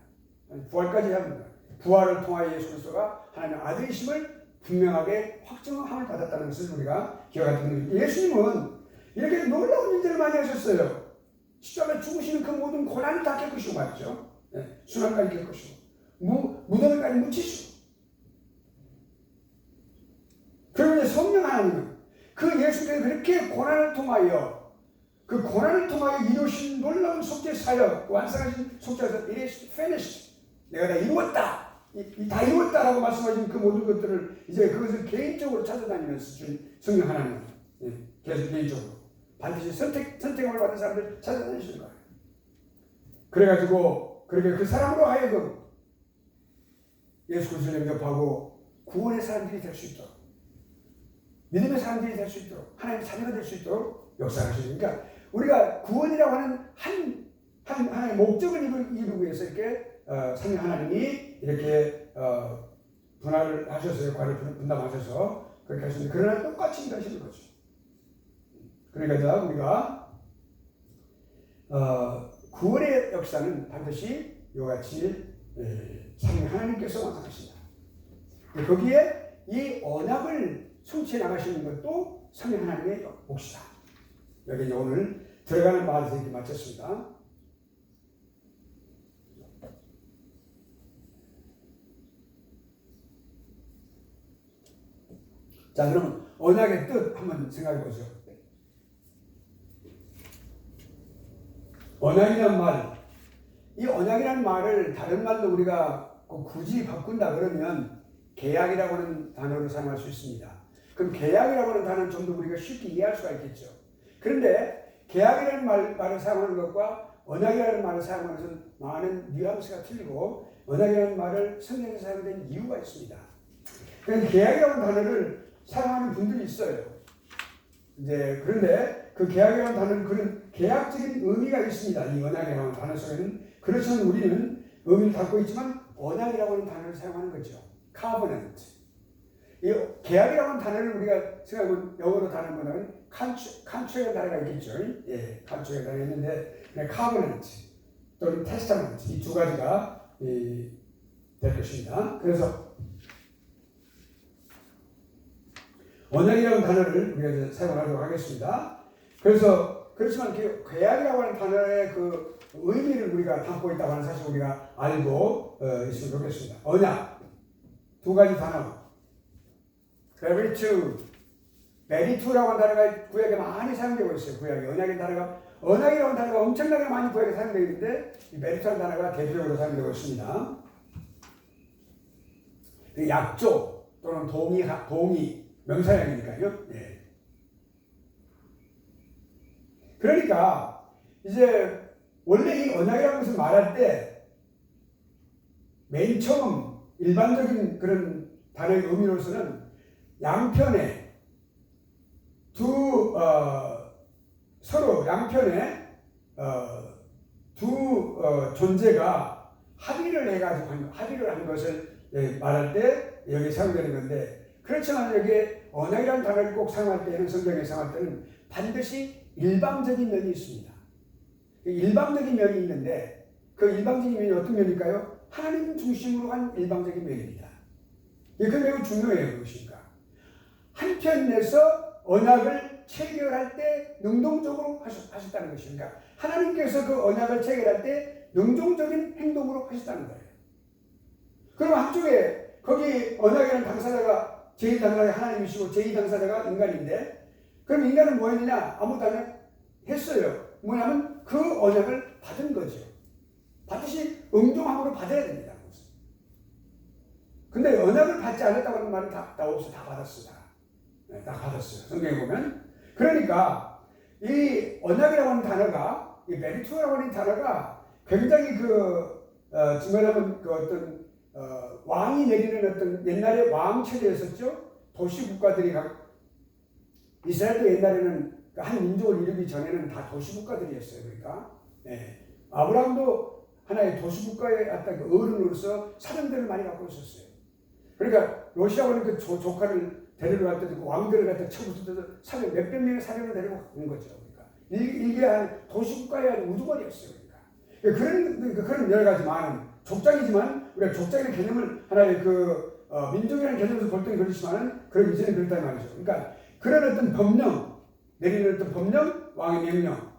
부활까지 해야 합니다. 부활을 통하여 예수 그리스도가 하나님의 아들이심을 분명하게 확증함을 받았다는 것을 우리가 기억해야 됩니다. 예수님은 이렇게 놀라운 일들을 많이 하셨어요. 십자가에 죽으시는 그 모든 고난을 다 겪으시고 말이죠. 네, 순환까지 겪으시고 무덤을까지 묻히시고. 그리고 이제 성령 하나님은 그 예수께서 그렇게 고난을 통하여 이루신 놀라운 속죄 사역, 완성하신 속죄에서 it is finished. 내가 다 이루었다. 다 이루었다라고 말씀하신 그 모든 것들을 이제 그것을 개인적으로 찾아다니면서 준 성령 하나님, 계속 개인적으로 반드시 선택을 받은 사람들 찾아다니시는 거예요. 그래가지고 그렇게 그 사람으로 하여금 예수 그리스도를 영접하고 구원의 사람들이 될 수 있도록, 믿음의 사람들이 될 수 있도록, 하나님의 자녀가 될 수 있도록 역사하시니까 우리가 구원이라고 하는 하나의 목적을 이루기 위해서 이렇게 성령 하나님이 이렇게 분할을 하셔서 역할을 분담하셔서 그렇게 하시는데, 그러나 똑같이 일하시는 거죠. 그러니까 우리가 구원의 역사는 반드시 이와 같이 성령 하나님께서 완성하신다. 거기에 이 언약을 성취해 나가시는 것도 성령 하나님의 몫이다. 여기 이제 오늘 들어가는 말에서 이렇게 마쳤습니다. 자, 그럼 언약의 뜻 한번 생각해 보죠. 언약이란 말, 이 언약이라는 말을 다른 말로 우리가 굳이 바꾼다 그러면 계약이라고 하는 단어를 사용할 수 있습니다. 그럼 계약이라고 하는 단어는 좀 더 우리가 쉽게 이해할 수가 있겠죠. 그런데 계약이라는 말을 사용하는 것과 언약이라는 말을 사용하는 것은 많은 뉘앙스가 틀리고, 언약이라는 말을 성경에 사용된 이유가 있습니다. 그런데 계약이라는 단어를 사용하는 분들이 있어요. 이제 그런데 그 계약이라는 단어는 그런 계약적인 의미가 있습니다. 이 언약이라는 단어 속에는. 그렇지만 우리는 의미를 갖고 있지만 언약이라고 하는 단어를 사용하는 거죠. covenant. 이 계약이라고 하는 단어를 우리가 생각하면 영어로 단어 보면 contract의 단어가 있겠죠. 예, contract의 단어가 있는데 covenant 또는 testament, 이 두 가지가 될 것입니다. 그래서 언약이라는 단어를 우리가 사용하도록 하겠습니다. 그래서 그렇지만 그 계약이라고 하는 단어의 그 의미를 우리가 담고 있다고 하는 사실 우리가 알고 있으면 좋겠습니다. 언약 두 가지 단어, servitude, 메리투라고 하는 단어가 구약에 많이 사용되고 있어요. 구약에 언약의 단어가 언약이라고 하는 단어가 엄청나게 많이 구약에 사용되고 있는데 이 메리투라는 단어가 대표적으로 사용되고 있습니다. 그 약조 또는 동의 명사형이니까요. 예. 그러니까 이제 원래 이 언약이라는 것을 말할 때 맨 처음 일반적인 그런 단어의 의미로서는 양편에 서로 양편에 존재가 합의를 한 것을 말할 때 여기 사용되는 건데, 그렇지만 여기에 언약이라는 단어를 꼭 사용할 때는, 성경에 사용할 때는 반드시 일방적인 면이 있습니다. 일방적인 면이 있는데 그 일방적인 면이 어떤 면일까요? 하나님 중심으로 한 일방적인 면입니다. 이게 매우 중요해요. 무엇인가? 한편에서 언약을 체결할 때 능동적으로 하셨다는 것입니다. 하나님께서 그 언약을 체결할 때 능동적인 행동으로 하셨다는 거예요. 그럼 한쪽에 거기 언약이라는 당사자가 제1당사자가 하나님이시고 제2당사자가 인간인데, 그럼 인간은 뭐 했느냐? 아무것도 안 했어요. 뭐냐면 그 언약을 받은 거죠. 반드시 응종함으로 받아야 됩니다. 근데 언약을 받지 않았다고 하는 말은 다 없어. 다 받았어. 다 받았어요. 성경에 보면. 그러니까 이 언약이라고 하는 단어가, 이 메리투라고 하는 단어가 굉장히 증언하면 그 어떤 왕이 내리는 어떤 옛날에 왕 체제였었죠. 도시 국가들이 이스라엘도 옛날에는 한 민족을 이루기 전에는 다 도시 국가들이었어요. 그러니까 아브라함도 하나의 도시 국가의 어떤 어른으로서 사람들을 많이 갖고 있었어요. 그러니까 러시아군은 그 조카를 데리러 갈 때도 그 왕들을 갖다 쳐부술 때도 사람 몇백 명의 사람을 데리고 온 거죠. 그러니까 이게 한 도시 국가의 한 우두머리였어요. 그러니까 그런 여러 가지 많은 족장이지만 우리가 족장의 개념을 하나의 민족이라는 개념에서 볼 때는 그렇지만은 그런 이전에 그렇다는 말이죠. 그러니까 그런 어떤 법령, 내리는 어떤 법령, 왕의 명령,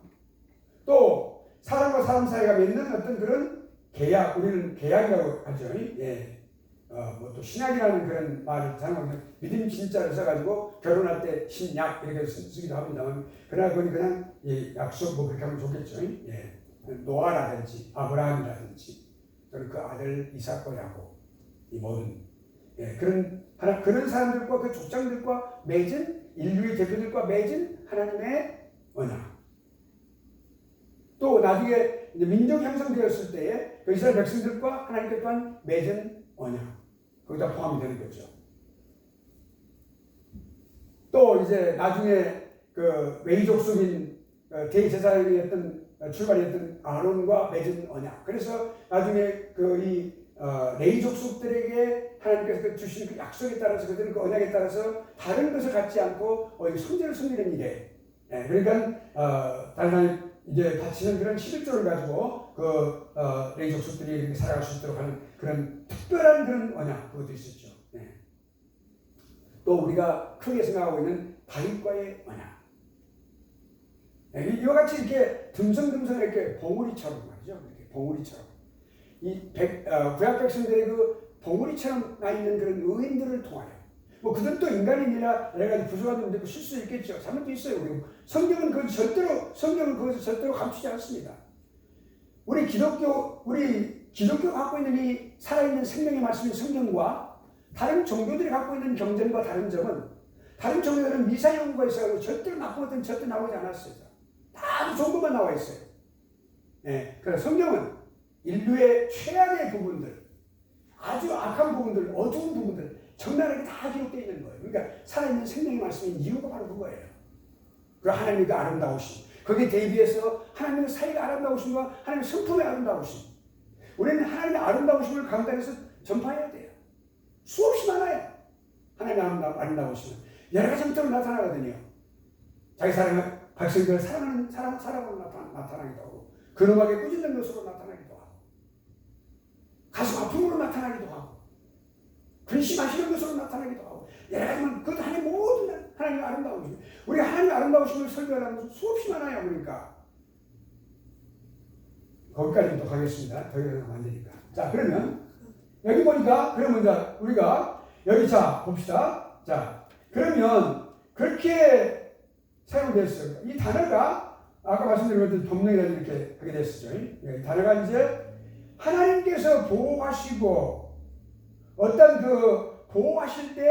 또 사람과 사람 사이가 맺는 어떤 그런 계약, 우리는 계약이라고 하죠. 또 신약이라는 그런 말을 사용하면 믿음 진짜를 써가지고 결혼할 때 신약 이렇게 쓰기도 합니다만, 그러나 그건 그냥 약속 그렇게 하면 좋겠죠. 노아라든지 아브라함이라든지 또는 그 아들 이삭과 야곱, 이 모든 그런 사람들과 그 족장들과 맺은, 인류의 대표들과 맺은 하나님의 언약. 또 나중에 이제 민족이 형성되었을 때에 그 이스라엘 백성들과 하나님께 또한 맺은 언약, 거기다 포함이 되는 거죠. 또 이제 나중에 그 웨이족속인 대제사장이었던 출발이었던 아론과 맺은 언약. 그래서 나중에 레위 족속들에게 하나님께서 주신 그 약속에 따라서 그들은 그 언약에 따라서 다른 것을 갖지 않고 성전을 섬기는 일에, 그러니까 다른 이제 바치는 그런 11조를 가지고 레위 족속들이 살아갈 수 있도록 하는 그런 특별한 그런 언약, 그것도 있었죠. 또 우리가 크게 생각하고 있는 다윗과의 언약. 이와 같이 이렇게 듬성듬성 이렇게 봉우리처럼 말이죠. 이렇게 봉우리처럼. 구약 백성들의 그 봉우리처럼 나 있는 그런 의인들을 통하여, 그들도 인간이니라 여러 가지 부족한 점도 있고 실수도 있겠죠. 잘못도 있어요. 성경은 그것을 절대로 감추지 않습니다. 우리 기독교가 갖고 있는 이 살아있는 생명의 말씀인 성경과 다른 종교들이 갖고 있는 경전과 다른 점은, 다른 종교들은 미사 연구가 있어서 절대로 나쁜 것들은 절대 나오지 않았어요. 다 좋은 것만 나와 있어요. 그래서 성경은 인류의 최악의 부분들, 아주 악한 부분들, 어두운 부분들, 적나라하게 다 기록되어 있는 거예요. 그러니까 살아있는 생명의 말씀인 이유가 바로 그거예요. 그리고 하나님의 그 아름다우심, 거기에 대비해서 하나님의 사이가 아름다우심과 하나님의 성품의 아름다우심, 우리는 하나님의 아름다우심을 강단에서 전파해야 돼요. 수없이 많아요. 하나님의 아름다우심은 여러 가지 형태로 나타나거든요. 자기 사랑을 백성들을 사랑하는 사랑으로 나타나기도 하고, 근엄하게 꾸짖는 것으로 나타나기도 하고, 가슴 아픔으로 나타나기도 하고, 근심하시는 것으로 나타나기도 하고, 여러 가지만 그것도 하나님 모든 하나님의 아름다우심. 우리가 하나님의 아름다우심을 설교하는 것은 수없이 많아요. 그러니까 거기까지 또 가겠습니다. 더 이상 안 되니까. 자, 그러면 여기 보니까 우리가 여기 봅시다. 자, 그러면 그렇게 사용됐어요. 이 단어가 아까 말씀드린 것처럼 법령이라고 이렇게 하게 됐었죠. 이 단어가 이제 하나님께서 보호하시고 어떤 그 보호하실 때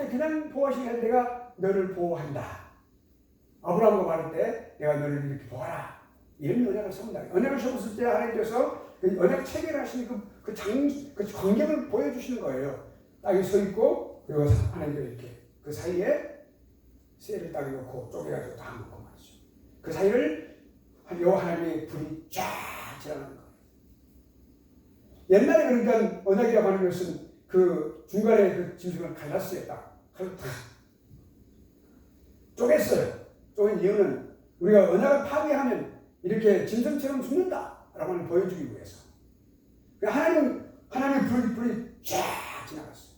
그냥 보호하시는 게 아니라 내가 너를 보호한다. 아브라함과 말할 때 내가 너를 이렇게 보아라. 이런 언약을 세운다. 언약을 세웠을 때 하나님께서 언약 체결하시는 그 광경을 보여주시는 거예요. 땅에 서 있고 그리고 하나님께서 이렇게 그 사이에 쇠를 딱 놓고 쪼개가지고 다 놓고 말이죠. 그 사이를 요 하나님의 불이 쫙 지나가는 거예요. 옛날에 그러니까 언약이라고 하는 것은 그 중간에 그 짐승을 갈랐어요. 딱 쪼갰어요. 쪼갠 이유는 우리가 언약을 파괴하면 이렇게 짐승처럼 죽는다라고 하는 보여주기 위해서. 하나님의 불이 쫙 지나갔어요.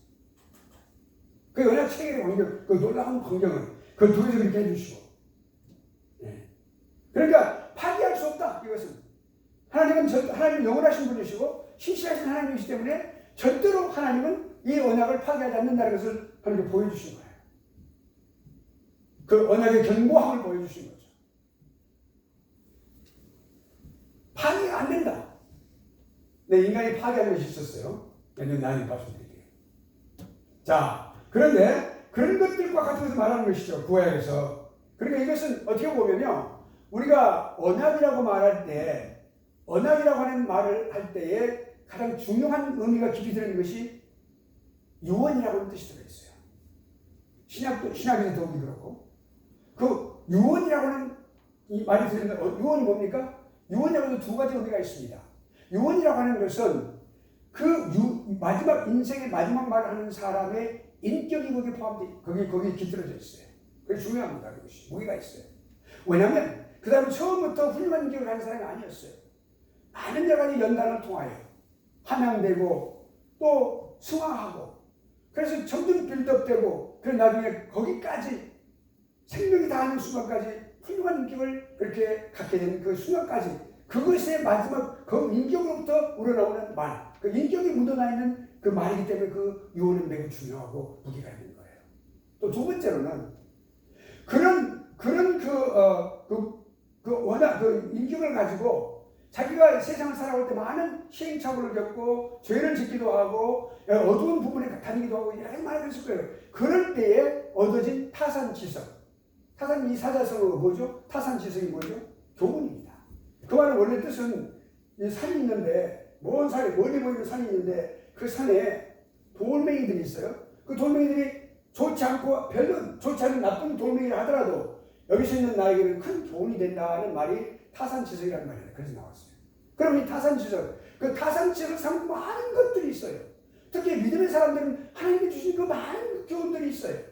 그 언약 체계의 광경, 그 놀라운 광경을 그 둘이서 이렇게 해주시고. 네. 그러니까 파괴할 수 없다. 이것은 하나님은 영원하신 분이시고 신실하신 하나님이시기 때문에 절대로 하나님은 이 언약을 파괴하지 않는다는 것을 하나님께 보여주신 거예요. 그 언약의 견고함을 보여주신 거죠. 파괴가 안 된다. 네, 인간이 파괴하는 것이 있었어요. 나중에 말씀드릴게요. 자, 그런데 그런 것들과 같은 것을 말하는 것이죠. 구약에서. 그러니까 이것은 어떻게 보면요. 우리가 언약이라고 말할 때, 언약이라고 하는 말을 할 때에 가장 중요한 의미가 깊이 들어있는 것이 유언이라고 하는 뜻이 들어있어요. 신약에서 더욱이 그렇고. 그 유언이라고 하는 이 말이 들어있는데, 유언이 뭡니까? 유언이라고 하는 두 가지 의미가 있습니다. 유언이라고 하는 것은 마지막 인생의 마지막 말을 하는 사람의 인격이 거기에 포함되어 거기에 깃들어져 있어요. 그게 중요합니다. 그것이 무게가 있어요. 왜냐하면 그 사람은 처음부터 훌륭한 인격을 가진 사람이 아니었어요. 많은 여러 가지 연단을 통하여 함양되고 또 승화하고 그래서 점점 빌드업되고 그래서 나중에 거기까지 생명이 다하는 순간까지 훌륭한 인격을 그렇게 갖게 되는 그 순간까지 그것의 마지막 그 인격으로부터 우러나오는 말, 그 인격이 묻어나 있는 그 말이기 때문에 그 유언은 매우 중요하고 무게가 있는 거예요. 또 두 번째로는 워낙 그 인격을 가지고 자기가 세상을 살아올 때 많은 시행착오를 겪고 죄를 짓기도 하고 어두운 부분에 다니기도 하고 여러 말을 했을 거예요. 그럴 때에 얻어진 타산지성. 이 사자성어가 뭐죠? 타산지성이 뭐죠? 교훈입니다. 그 말은 원래 뜻은 이 산이 있는데 먼 산에 멀리 보이는 산이 있는데 그 산에 돌멩이들이 있어요. 그 돌멩이들이 좋지 않고 별로 좋지 않은 나쁜 돌멩이를 하더라도 여기서 있는 나에게는 큰 교훈이 된다는 말이 타산지성이라는 말이에요. 그래서 나왔어요. 그럼 이 타산지성, 그 타산지성을 삼는 많은 것들이 있어요. 특히 믿음의 사람들은 하나님이 주신 그 많은 교훈들이 있어요.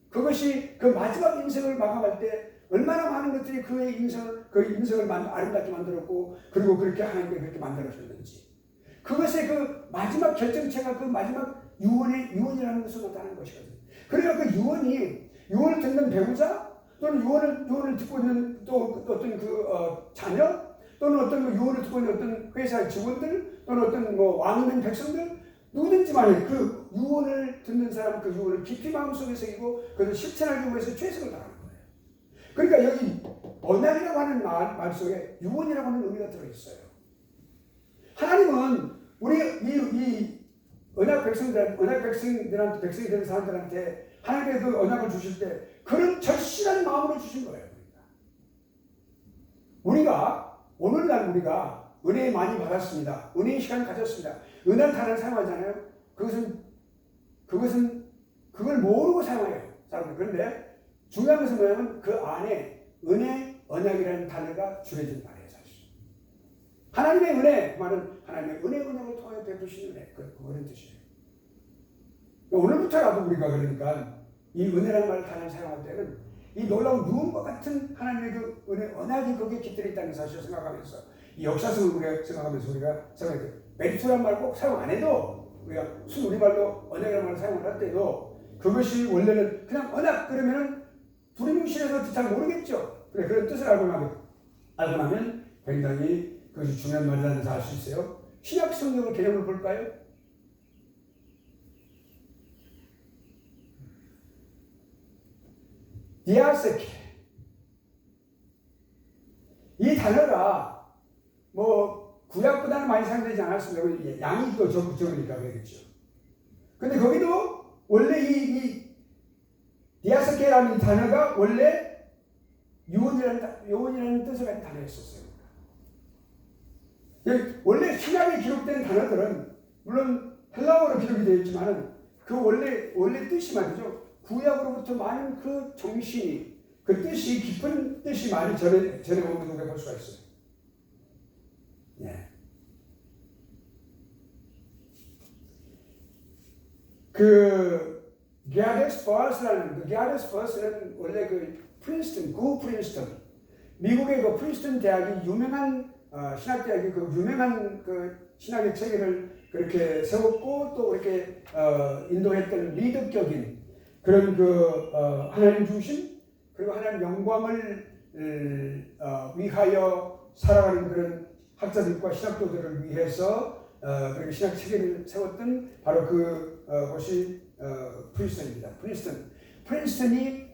그것이 그 마지막 인생을 마감할 때 얼마나 많은 것들이 그 인생을 아름답게 만들었고 그리고 그렇게 하나님께 그렇게 만들어주셨는지 그것의 그 마지막 결정체가 그 마지막 유언이라는 것을 나타내는 것이거든요. 그러니까 그 유언을 듣는 배우자 또는 유언을 듣고 있는 또 어떤 자녀 또는 어떤 유언을 듣고 있는 어떤 회사 직원들 또는 어떤 왕이면 백성들 누구든지 만약 그 유언을 듣는 사람은 그 유언을 깊이 마음속에 새기고 그것을 실천하기 위해서 최선을 다하는 거예요. 그러니까 여기 언약이라고 하는 말 속에 유언이라고 하는 의미가 들어있어요. 하나님은 우리 이 백성이 되는 사람들한테 하나님의 그 언약을 주실 때 그런 절실한 마음으로 주신 거예요. 오늘날 우리가 은혜 많이 받았습니다. 은혜의 시간을 가졌습니다. 은혜를 단어를 사용하잖아요. 그걸 모르고 사용해요. 사람들. 그런데 중요한 것은 뭐냐면 그 안에 은혜, 언약이라는 단어가 줄여진 말이에요. 사실. 하나님의 은혜, 그 말은 하나님의 은혜를 통해 베푸시는 은혜. 그런 뜻이에요. 오늘부터라도 우리가 그러니까 이 은혜라는 말을 단어를 사용할 때는 이 놀라운 유언과 같은 하나님의 그 은혜, 언약이 거기에 깃들어 있다는 사실을 생각하면서 이 역사성을 우리가 생각하면서 우리가 메리트란 말 꼭 사용 안 해도 우리가 우리말로 언약이라는 말을 사용을 할 때도 그것이 원래는 그냥 언약 그러면은 두리뭉실해서 잘 모르겠죠. 그런 뜻을 알고 나면 굉장히 그것이 중요한 말이라는 것을 알 수 있어요. 신약 성경의 개념을 볼까요? 디아스케. 이 단어가 뭐 구약보다는 많이 사용되지 않았습니다. 양이 또 적으니까 그러겠죠. 근데 거기도 원래 이 디아스케라는 단어가 원래 유언이라는 뜻을 가진 단어였었어요. 원래 신약에 기록된 단어들은 물론 헬라어로 기록이 되어 있지만은 그 원래 뜻이 말이죠. 구약으로부터 많은 그 정신이 그 뜻이 깊은 뜻이 많이 전해오는 우리가 볼 수가 있어요. 예. 게아데스 버스는 원래 구 프린스턴 미국의 그 프린스턴 대학이 유명한 신학 대학이 그 유명한 그 신학의 체계를 그렇게 세웠고 또 이렇게 인도했던 리더격인 그런 하나님 중심 그리고 하나님 영광을 위하여 살아가는 그런 학자들과 신학도들을 위해서 그렇게 신학 체계를 세웠던 바로 그것이 프린스턴입니다. 프린스턴이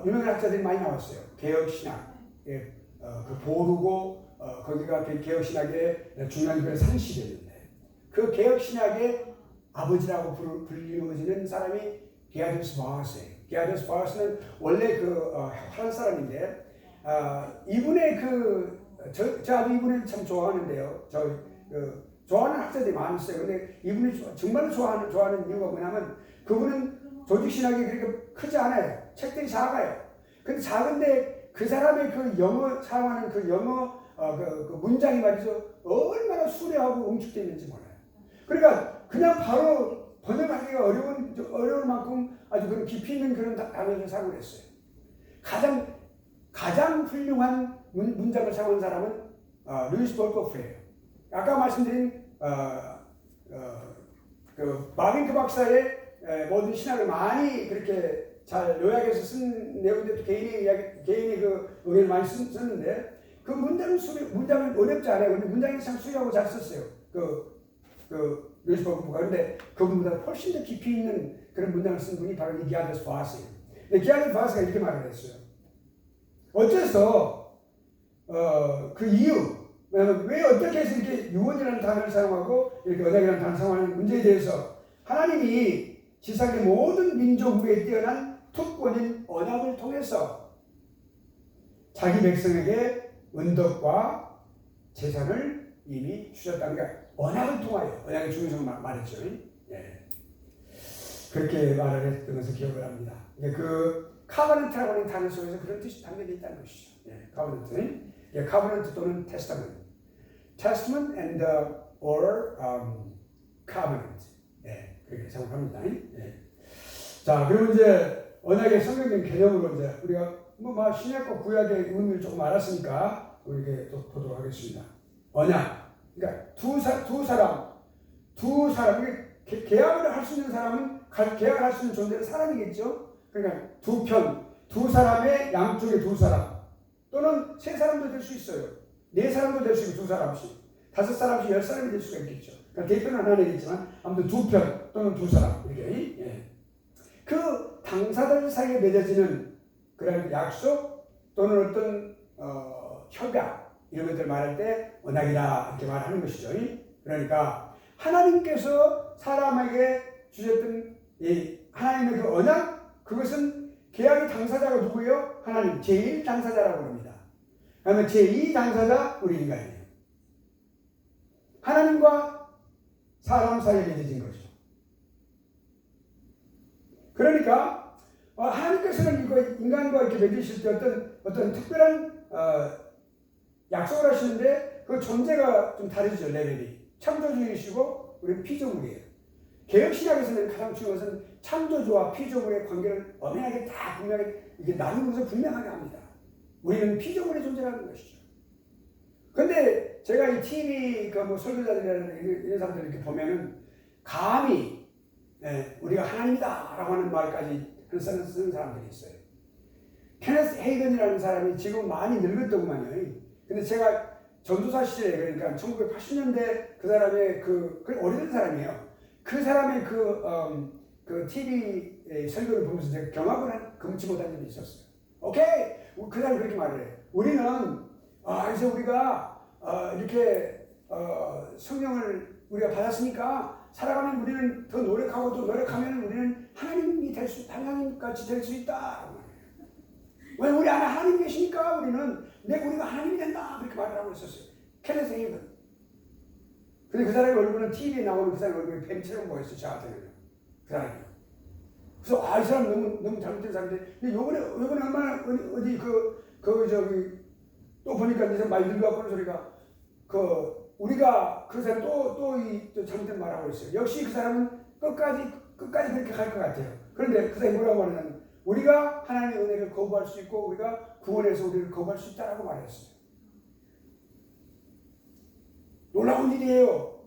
유명한 학자들이 많이 나왔어요. 개혁 신학, 그 보르고 거기가 개혁 신학의 중요한 그런 상식이었는데 그 개혁 신학의 아버지라고 불리우는 사람이 게아데스 바스예요. 게아데스 바스는 원래 프랑스 사람인데 이분의 저도 이분을 참 좋아하는데요. 좋아하는 학자들이 많았어요. 근데 이분이 정말 좋아하는 이유가 뭐냐면 그분은 조직신학이 그렇게 크지 않아요. 책들이 작아요. 근데 작은데 그 사람의 그 영어 사용하는 그 영어 그 문장이 말이죠. 얼마나 수려하고 응축되어 있는지 몰라요. 그러니까 그냥 바로 번역하기가 어려울 만큼 아주 그런 깊이 있는 그런 단어를 사용을 했어요. 가장 훌륭한 문장을 사용한 사람은 루이스 볼코프예요. 아까 말씀드린 그 바빙크 박사의 모든 신학을 많이 그렇게 잘 요약해서 쓴 내용인데 개인의 그 의견을 많이 썼는데 그 문장은 어렵지 않아요. 근데 문장이 참 수려하고 잘 썼어요. 루이스 볼코프가. 그런데 그분보다 훨씬 더 깊이 있는 그런 문장을 쓴 분이 바로 이 게아데스 바스예요. 근데 게아데스 바스가 이렇게 말을 했어요. 어째서 그 이유 왜 어떻게 해서 이렇게 유언이라는 단어를 사용하고 이렇게 언약이라는 단어를 사용하는 문제에 대해서 하나님이 지상의 모든 민족 위에 뛰어난 특권인 언약을 통해서 자기 백성에게 은덕과 재산을 이미 주셨다는 게 언약을 통하여 언약의 중요성을 말했죠. 예. 그렇게 말을 했던 것을 기억을 합니다. 그 카버넌트라고 하는 단어 속에서 그런 뜻이 담겨져 있다는 것이죠. 예, 카버넌트. 예, 카버넌트 또는 테스타먼트. Testament and or covenant. 예, 그렇게 생각합니다. 예. 자, 그럼 이제 언약의 성경적인 개념으로 이제 우리가 신약과 구약의 의미를 조금 알았으니까 우리 또 보도록 하겠습니다. 언약. 그러니까 두 사람 이게 계약을 할 수 있는 사람은 계약을 할 수 있는 존재는 사람이겠죠. 그러니까 두 사람의 양쪽에 두 사람 또는 세 사람도 될 수 있어요. 네 사람도 될 수 있고 두 사람씩, 다섯 사람씩, 열 사람이 될 수가 있겠죠. 그러니까 대표는 하나 되겠지만 아무튼 두 편 또는 두 사람 이렇게. 예. 그 당사들 사이에 맺어지는 그런 약속 또는 어떤 협약 이런 것들 말할 때 언약이다 이렇게 말하는 것이죠. 그러니까 하나님께서 사람에게 주셨던 이 하나님의 그 언약 그것은 계약의 당사자가 누구예요? 하나님 제1 당사자라고 합니다. 그러면 제2 당사자 우리 인간이에요. 하나님과 사람 사이에 맺어진 거죠. 그러니까 하나님께서는 이거 인간과 이렇게 맺으실 때 어떤 특별한 약속을 하시는데 그 존재가 좀 다르죠. 레벨이. 창조주이시고 우리는 피조물이에요. 개혁신학에서는 가장 중요한 것은 창조주와 피조물의 관계를 엄연하게 다 분명하게 이게 나누면서 분명하게 합니다. 우리는 피조물의 존재라는 것이죠. 근데 제가 이 TV 설교자들이나 이런 사람들 이렇게 보면은 감히 우리가 하나님이다라고 하는 말까지 쓰는 사람들이 있어요. 케네스 헤이건이라는 사람이 지금 많이 늙었더구만요. 근데 제가 전도사 시절에 그러니까 1980년대 그 사람의 그 오래된 사람이에요. 그 사람의 그 TV 설교를 보면서 제가 경악을 금치 못한 적이 있었어요. 오케이. 그 사람이 그렇게 말을 해. 우리는 이제 우리가 이렇게 성령을 우리가 받았으니까 살아가면 우리는 더 노력하고 또 노력하면 우리는 하나님 같이 될 수 있다. 왜 우리 안에 하나님 계시니까 우리가 하나님이 된다. 그렇게 말을 하고 있었어요. 케네스 헤이건. 근데 그 사람의 얼굴은 TV에 나오는 그 사람의 얼굴이 뱀처럼 보였어요. 저한테는. 그 사람이. 그래서 이 사람 너무 잘못된 사람인데. 근데 요번에 얼마나 어디 또 보니까 이제 많이 늙어갖고 하는 소리가 우리가 그 사람 또 잘못된 말 하고 있어요. 역시 그 사람은 끝까지 그렇게 갈 것 같아요. 그런데 그 사람이 뭐라고 하냐면 우리가 하나님의 은혜를 거부할 수 있고 우리가 구원에서 우리를 거부할 수 있다라고 말했어요. 놀라운 일이에요.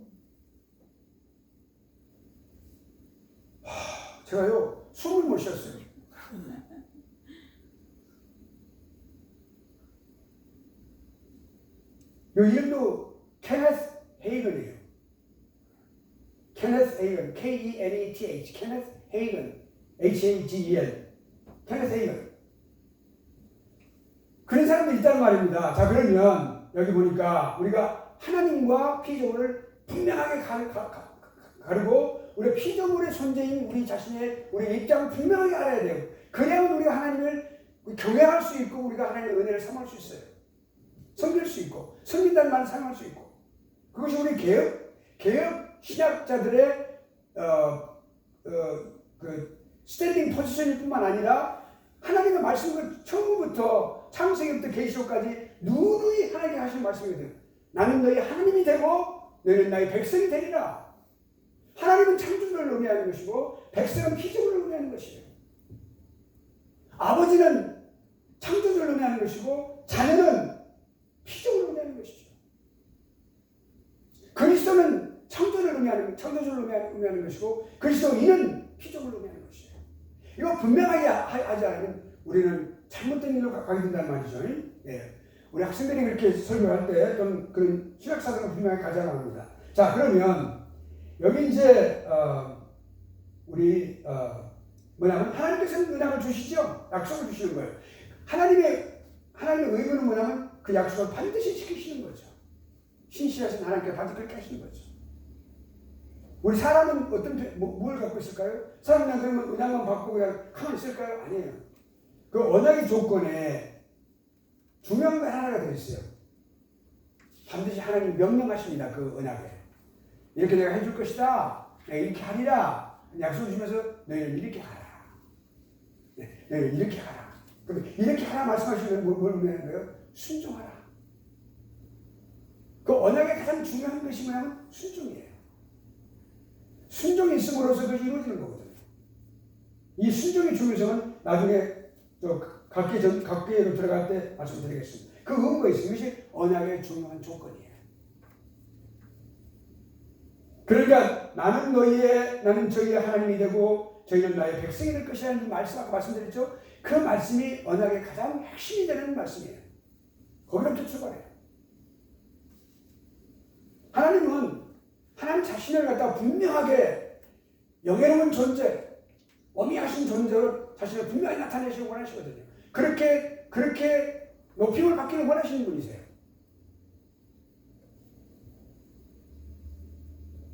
제가요 숨을 못 쉬었어요. 이 이름도 케네스 헤이건이에요. 케네스 헤이건, K-E-N-E-T-H, 케네스 헤이건, H-A-G-E-N, 케네스 헤이건. 그런 사람들이 있단 말입니다. 자, 그러면 여기 보니까 우리가 하나님과 피조물을 분명하게 가르고 우리 피조물의 존재인 우리 자신의 우리 입장을 분명하게 알아야 돼요. 그래야만 우리가 하나님을 경외할 수 있고 우리가 하나님의 은혜를 삼을 수 있어요. 섬길 수 있고 섬긴다는 말을 사용할 수 있고 그것이 우리 개혁 신학자들의 스탠딩 포지션일 뿐만 아니라 하나님의 말씀을 처음부터 창세기부터 계시록까지 누누이 하나님이 하시는 말씀이거든요. 나는 너희 하나님이 되고 너희는 나의 백성이 되리라. 하나님은 창조주를 의미하는 것이고 백성은 피조물을 의미하는 것이에요. 아버지는 창조주를 의미하는 것이고 자녀는 피조물을 의미하는 것이죠. 그리스도는 창조주를 의미하는 것이고 그리스도인은 피조물을 의미하는 것이에요. 이거 분명하게 하지 않으면 우리는 잘못된 일로 가게 된다는 말이죠. 예. 우리 학생들이 그렇게 설교할 때 좀 그런 신학사상을 분명하게 가져야 합니다. 자, 그러면 여기 이제 우리 뭐냐면 하나님께서는 은약을 주시죠. 약속을 주시는 거예요. 하나님의 의무는 뭐냐면 그 약속을 반드시 지키시는 거죠. 신실하신 하나님께서 반드시 그렇게 하시는 거죠. 우리 사람은 뭘 갖고 있을까요? 사람은 그냥 은약만 받고 그냥 가만히 있을까요? 아니에요. 그 언약의 조건에 중요한 거 하나가 더 있어요. 반드시 하나님 명령하십니다. 그 언약에. 이렇게 내가 해줄 것이다. 이렇게 하리라. 약속을 주면서 너희는 이렇게 하라. 너희는 이렇게 하라. 그럼 이렇게 하라 말씀하시면 뭘 의미하는 거예요? 순종하라. 그 언약의 가장 중요한 것이 뭐냐면 순종이에요. 순종이 있음으로써 그것이 이루어지는 거거든요. 이 순종의 중요성은 나중에 각계로 들어갈 때 말씀드리겠습니다. 그 의무가 있어요. 이것이 언약의 중요한 조건이에요. 그러니까 나는 저희의 하나님이 되고 저희는 나의 백성이 될 것이라는 말씀 아까 말씀드렸죠. 그 말씀이 언약의 가장 핵심이 되는 말씀이에요. 거기로부터 출발해요. 하나님은 하나님 자신을 갖다가 분명하게 영예로운 존재, 어미하신 존재로 자신을 분명히 나타내시고 원하시거든요. 그렇게 높임을 받기를 원하시는 분이세요.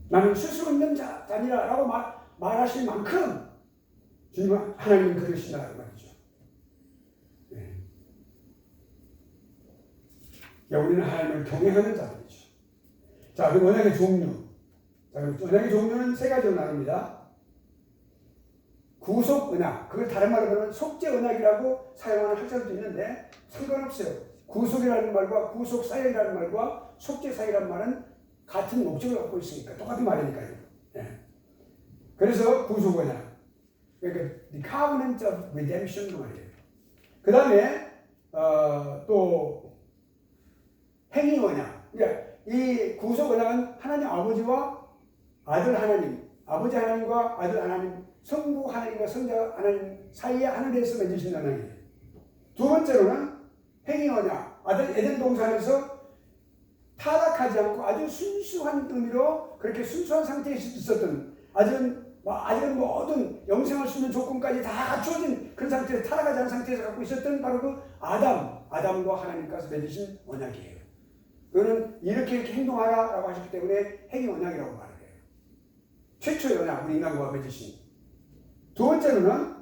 나는 스스로 있는 자니라라고 말하실 만큼 주님은 하나님은 그러신다는 말이죠. 네. 우리는 하나님을 경외하는 자들이죠. 자, 그럼 언약의 종류. 자, 언약의 종류는 세 가지로 나눕니다. 구속 언약, 그걸 다른 말로 그러면 속죄 언약이라고 사용하는 학자들도 있는데 상관없어요. 구속이라는 말과 구속 사역이라는 말과 속죄 사역이라는 말은 같은 목적을 갖고 있으니까 똑같은 말이니까요. 예. 그래서 구속 언약, 그러니까 the covenant of redemption 말이에요. 그 다음에 또 행위 언약. 그러니까 이 구속 언약은 하나님 아버지와 아들 하나님, 아버지 하나님과 아들 하나님, 성부 하나님과 성자 하나님 사이에 하늘에서 맺으신 언약이에요. 두 번째로는 행위 언약. 에덴 동산에서 타락하지 않고 아주 순수한 의미로 그렇게 순수한 상태에 있었던 아주 아직은 모든 영생할 수 있는 조건까지 다 갖추어진 그런 상태에서 타락하지 않은 상태에서 갖고 있었던 바로 그 아담과 하나님께서 맺으신 언약이에요. 그거는 이렇게 행동하라라고 하셨기 때문에 행위 언약이라고 말을 해요. 최초의 언약, 우리 인간과 맺으신. 두 번째로는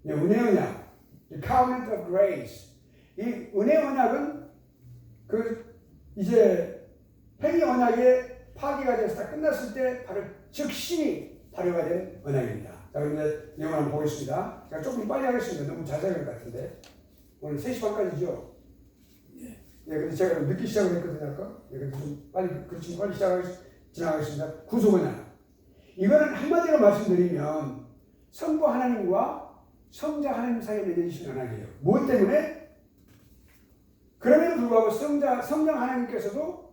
은혜 언약, the covenant of grace. 이 은혜 언약은 이제 행위 언약의 파기가 돼서 다 끝났을 때 바로 즉시 발효가 된 언약입니다. 자, 그럼 이제 내용을 한번 보겠습니다. 제가 조금 빨리 하겠습니다. 너무 자세히 할 것 같은데. 오늘 3시 반까지죠? 예, 근데 제가 늦게 시작을 했거든요, 아까. 그래서 좀 빨리, 그렇지만 빨리 지나가겠습니다. 구속 언약. 이거는 한마디로 말씀드리면 성부 하나님과 성자 하나님 사이에 맺어주신 언약이에요. 무엇 때문에? 그럼에도 불구하고 성령 하나님께서도